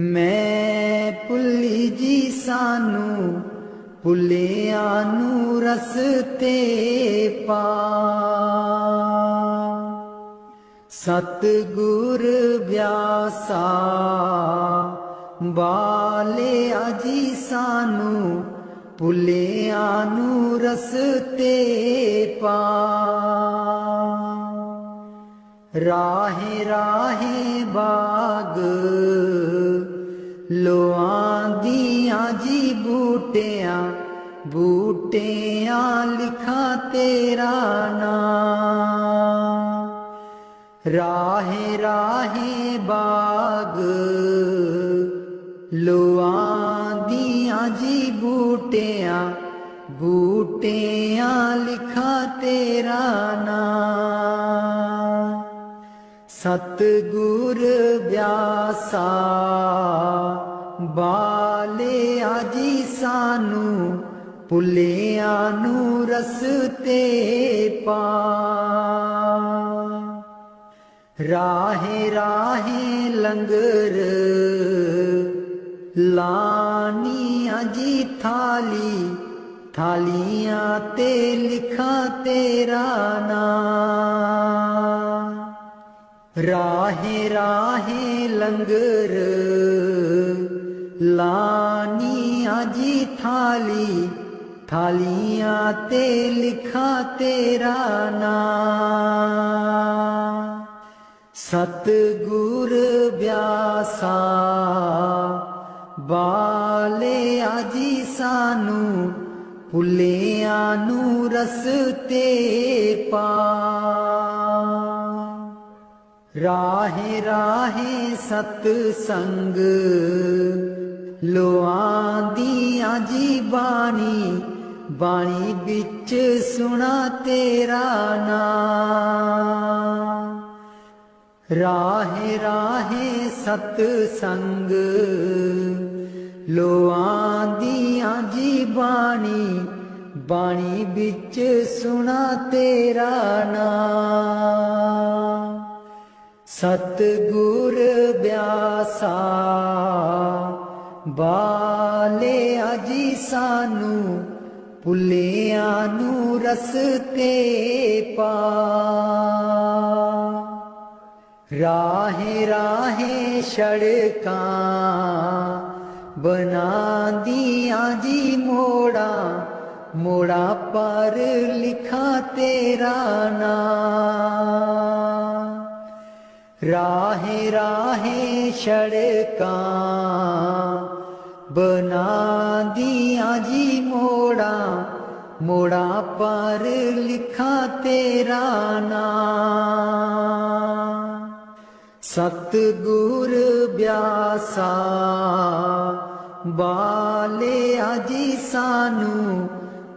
मैं भुली जी सानू, भुलिया नू रस्ते पा। सतगुर ब्यासा बाले आजी सानू, भुलिया नू रस्ते पा। राहे राहे बाग लोआंदियां जी बूटियां, बूटियां लिखा तेरा नाम। राहे राहे बाग लोआंदियां जी बूटियां, बूटियां लिखा तेरा नाम। सतगुर ब्यासा बाले आजी सा सानू भुलियां नू रस्ते पा। राहे राहे लंगर लानियां जी थाली, थालियां ते लिखा तेरा नाम। राहे राहे लंगर लानियां जी थाली, थालियां ते लिखा तेरा नाम। सतगुर ब्यासा बाले आजी सानू भुलियां नू रस्ते पा। राहे राहे सतसंग लोआंदियां जी बाणी, बाणी बिच सुना तेरा नाम। राहे राहे सतसंग लोआंदियां जी बाणी, बाणी बिच सुना तेरा नाम। सतगुर ब्यासा बाले आजी सानू भुलियां नू रस्ते पा। राहे राहे सड़कां बनांदियां जी मोड़ा, मोड़ा पर लिखा तेरा नाम। राहे राहे सड़कां बनांदियां जी मोड़ा, मोड़ा पर लिखा तेरा नाम। सतगुर ब्यासा बाले आजी सानू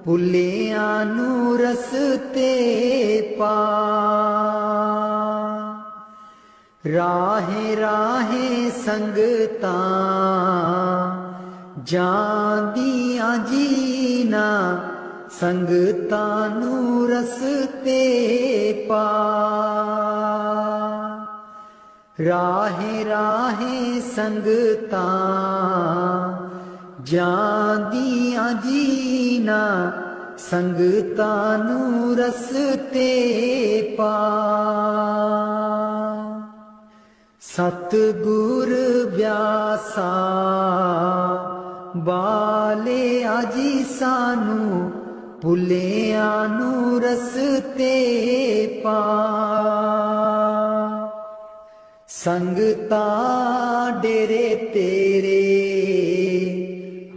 भुलियां नू रस्ते पा। राहे राहे संगतां जांदियां जीना, संगतां नू रस्ते पा। राहे राहे संगतां जांदियां जीना, संगतां नू रस्ते पा। सतगुर ब्यासा बाले आजी सानू भुलियां नू रस्ते पा। संगतां डेरे तेरे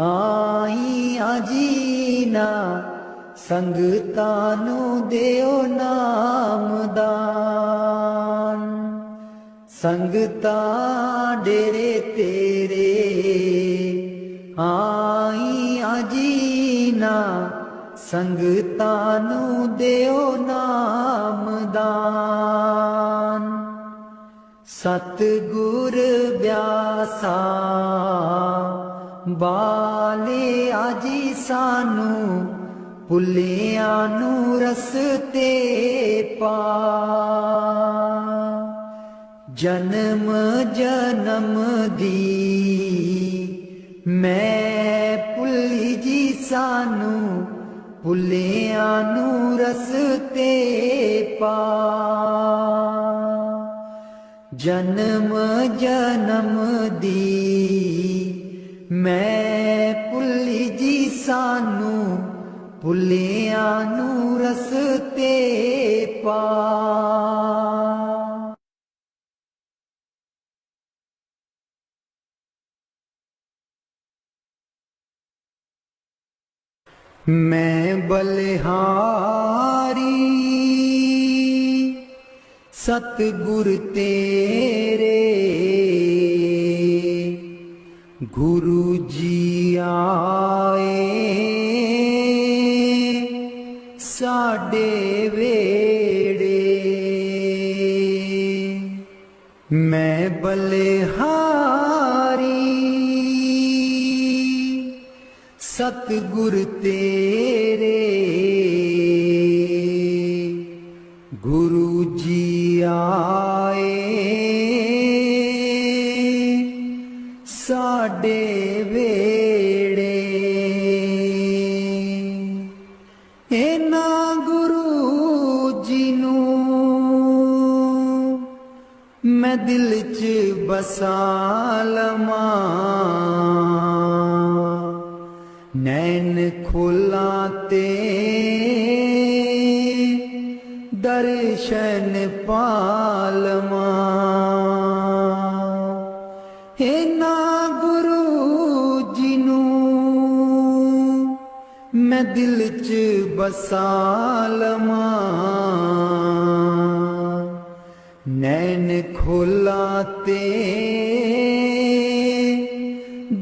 आईयां जीना, संगतां नू देओ नामदान। संगतां डेरे तेरे आईयां जीना, संगतां नू देओ नामदान। सतगुर ब्यासा बाले आजी सानू भुलियां नू रस्ते पा। जन्म जन्म दी मैं भुली जी सानू भुलियां नू रस्ते पा। जन्म जन्म दी मैं भुली जी सानू भुलियां नू रस्ते पा। मैं बलिहारी सतगुर तेरे, गुरु जी आए साडे वेड़े। मैं बलिहारी सतगुर तेरे गुरु जी आए साडे वेड़े। इन्हां गुरु जी नूं मैं दिल च बसा लवां, नैन खोला ते दर्शन पालवा। इन्हां गुरु जी नूं मैं दिल च बसा लवां, नैन खोला ते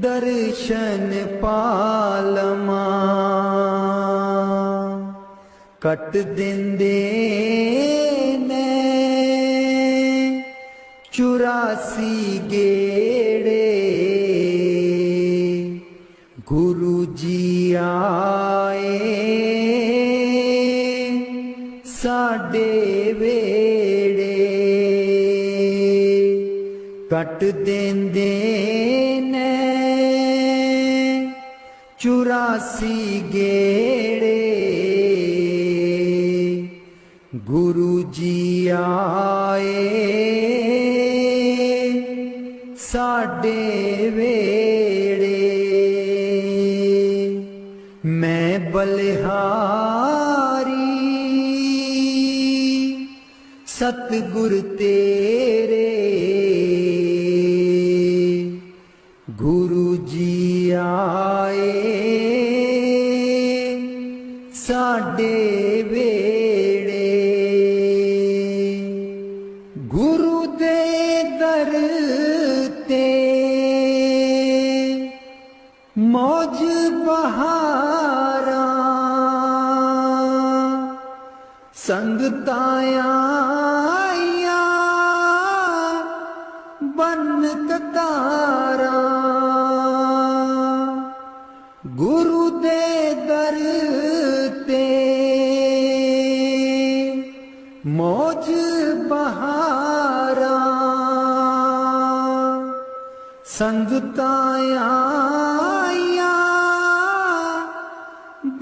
दर्शन पालवा। कट देंदे ने 84 गेड़े, गुरु जी आए साडे वेड़े। कट देंदे ने 84 गेड़े, गुरु जी आए साडे वेड़े। मैं बलिहारी सतगुर तेरे, गुरु जी आए साडे वेड़े। गुरु दे दर ते मौज बहारा, संगतां आईयां बन कतारा। गुरु दे दर ते मौज बहारा, संगतां आईयां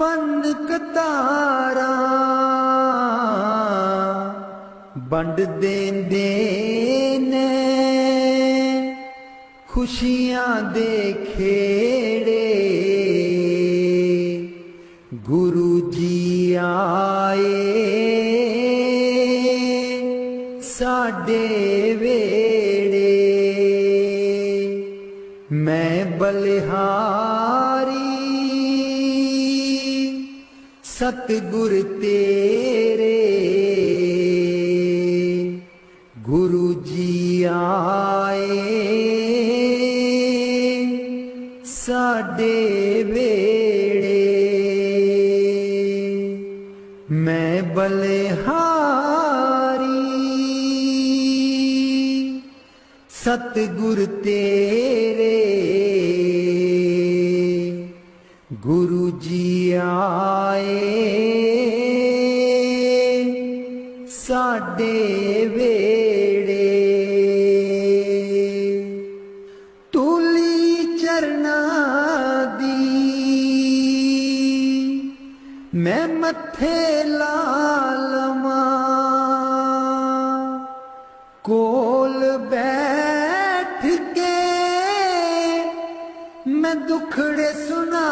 बन कतारा। बंड देंदे ने खुशियां दे खेड़े, गुरु जी आए साडे वेड़े। मैं बलिहारी सतगुर तेरे, गुरु जी आए साडे वेड़े। मैं बलिहारी सतगुर तेरे, गुरु जी आए साडे वेड़े। तूली चरना दी मैं मथे ला लवां, कोल बैठ के मैं दुखड़े सुना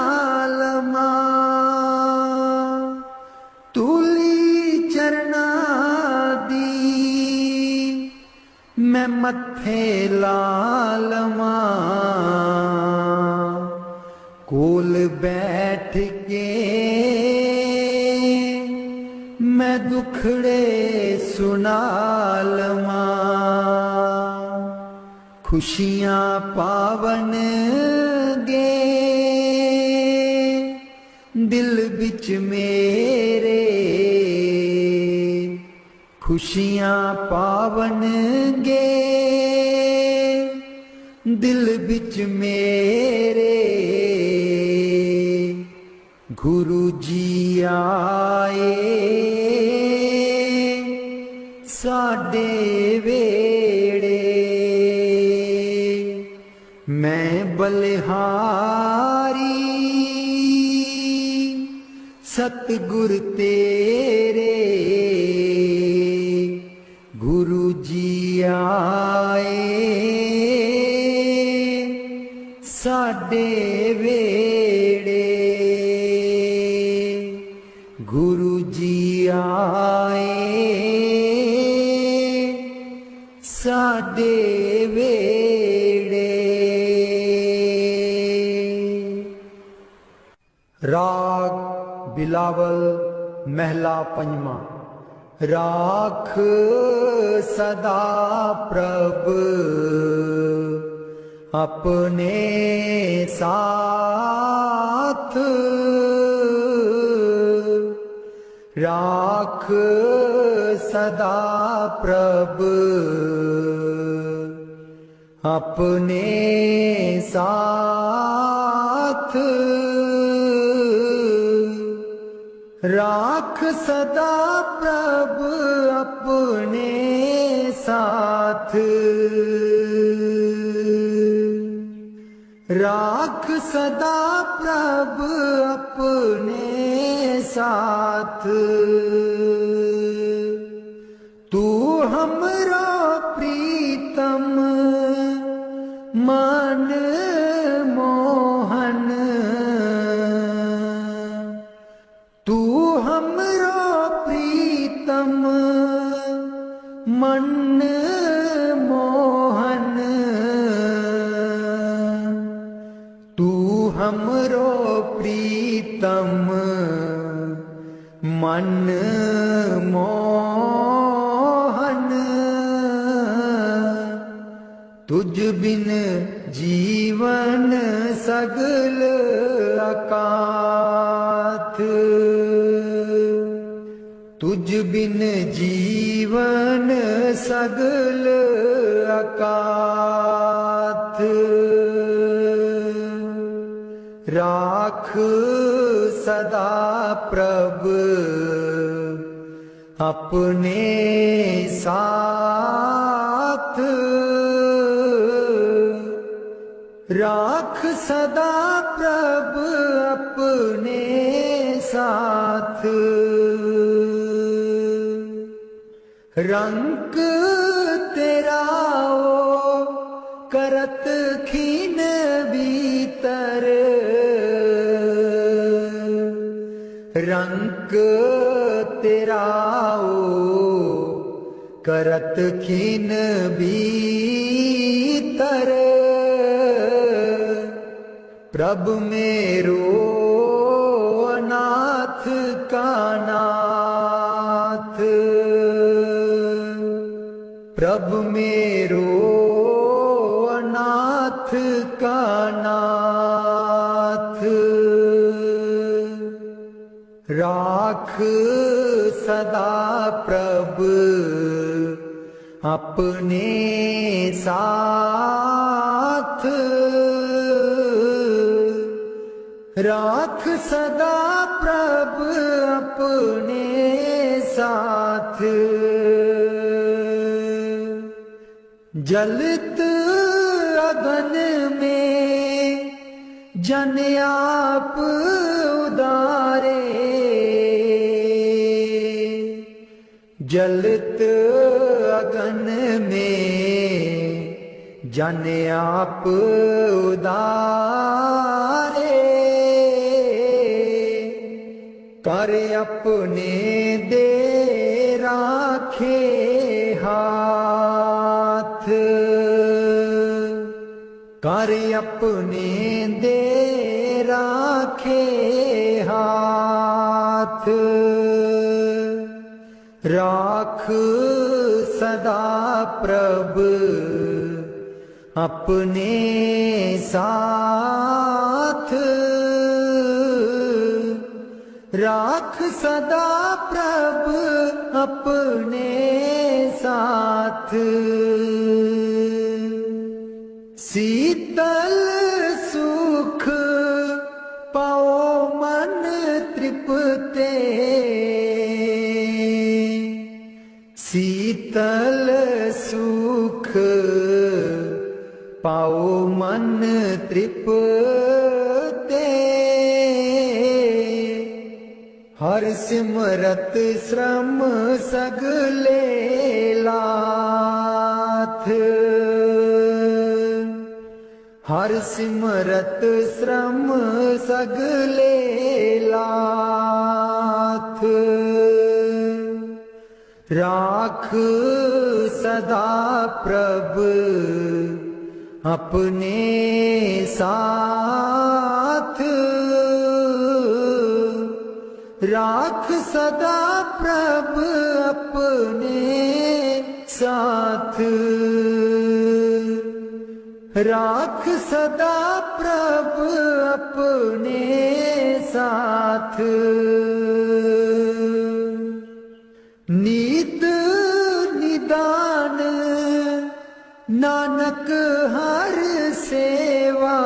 लवां। तूली चरना दी मैं मथे ला लवां, कोल बैठ के मैं दुखड़े सुना लवां। खुशियां पावन गे दिल बिच मेरे, खुशियां पावन गे दिल बिच मेरे। गुरु जी आए साडे वेड़े, मैं बलिहारी सतगुर तेरे। गुरु जी आए साडे वेड़े, गुरु जी आए साडे वेड़े। राग बिलावल महला पंजवा। राख सदा प्रभ अपने साथ, राख सदा प्रभ अपने साथ, राख सदा प्रभ अपने साथ, राख सदा प्रभ अपने साथ। तू हमरो प्रीतम मन मोहन, तू हमरो प्रीतम मन मोहन, तू हमरो प्रीतम मन मोहन। तुझ बिन जीवन सगल अकाथ, तुझ बिन जीवन सगल अकाथ। राख सदा प्रभ अपने साथ, राख सदा प्रभ अपने साथ। रंग तेरा ओ करत खीन भीतर, रंग तेरा ओ करत खीन भीतर। प्रभ मेरो अनाथ का नाथ, प्रभ मेरो अनाथ का नाथ। राख सदा प्रभ अपने साथ, राख सदा प्रभ अपने साथ। जलत अगन में जन आप उदारे, जलत अगन में जन आप उदारे। कर अपने दे राखे हाथ, कर अपने दे राखे हाथ। राख सदा प्रभ अपने साथ, राख सदा प्रभ अपने साथ। शीतल सुख पाओ मन शीतल सुख पाओ मन तृप्ते, हर सिमरत श्रम सगले लाथ, हर सिमरत श्रम सगले लाथ। राख सदा प्रभ अपने साथ, राख सदा प्रभ अपने साथ, राख सदा प्रभ अपने साथ। नीत निदान नानक हर सेवा,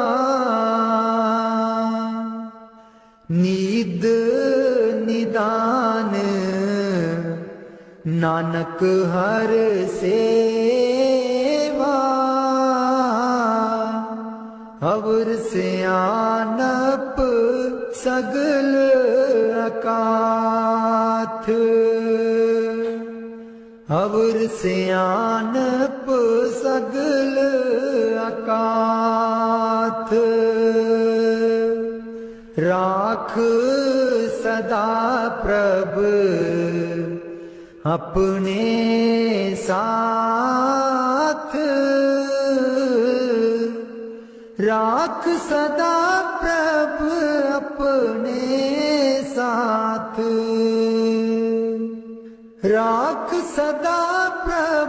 नीद निदान नानक हर सेवा, अवर सियानप सगल अकाथ, अवर सियानप सगल अकाथ। राख सदा प्रभ अपने साथ, राख सदा प्रभ अपने साथ, राख सदा प्रभ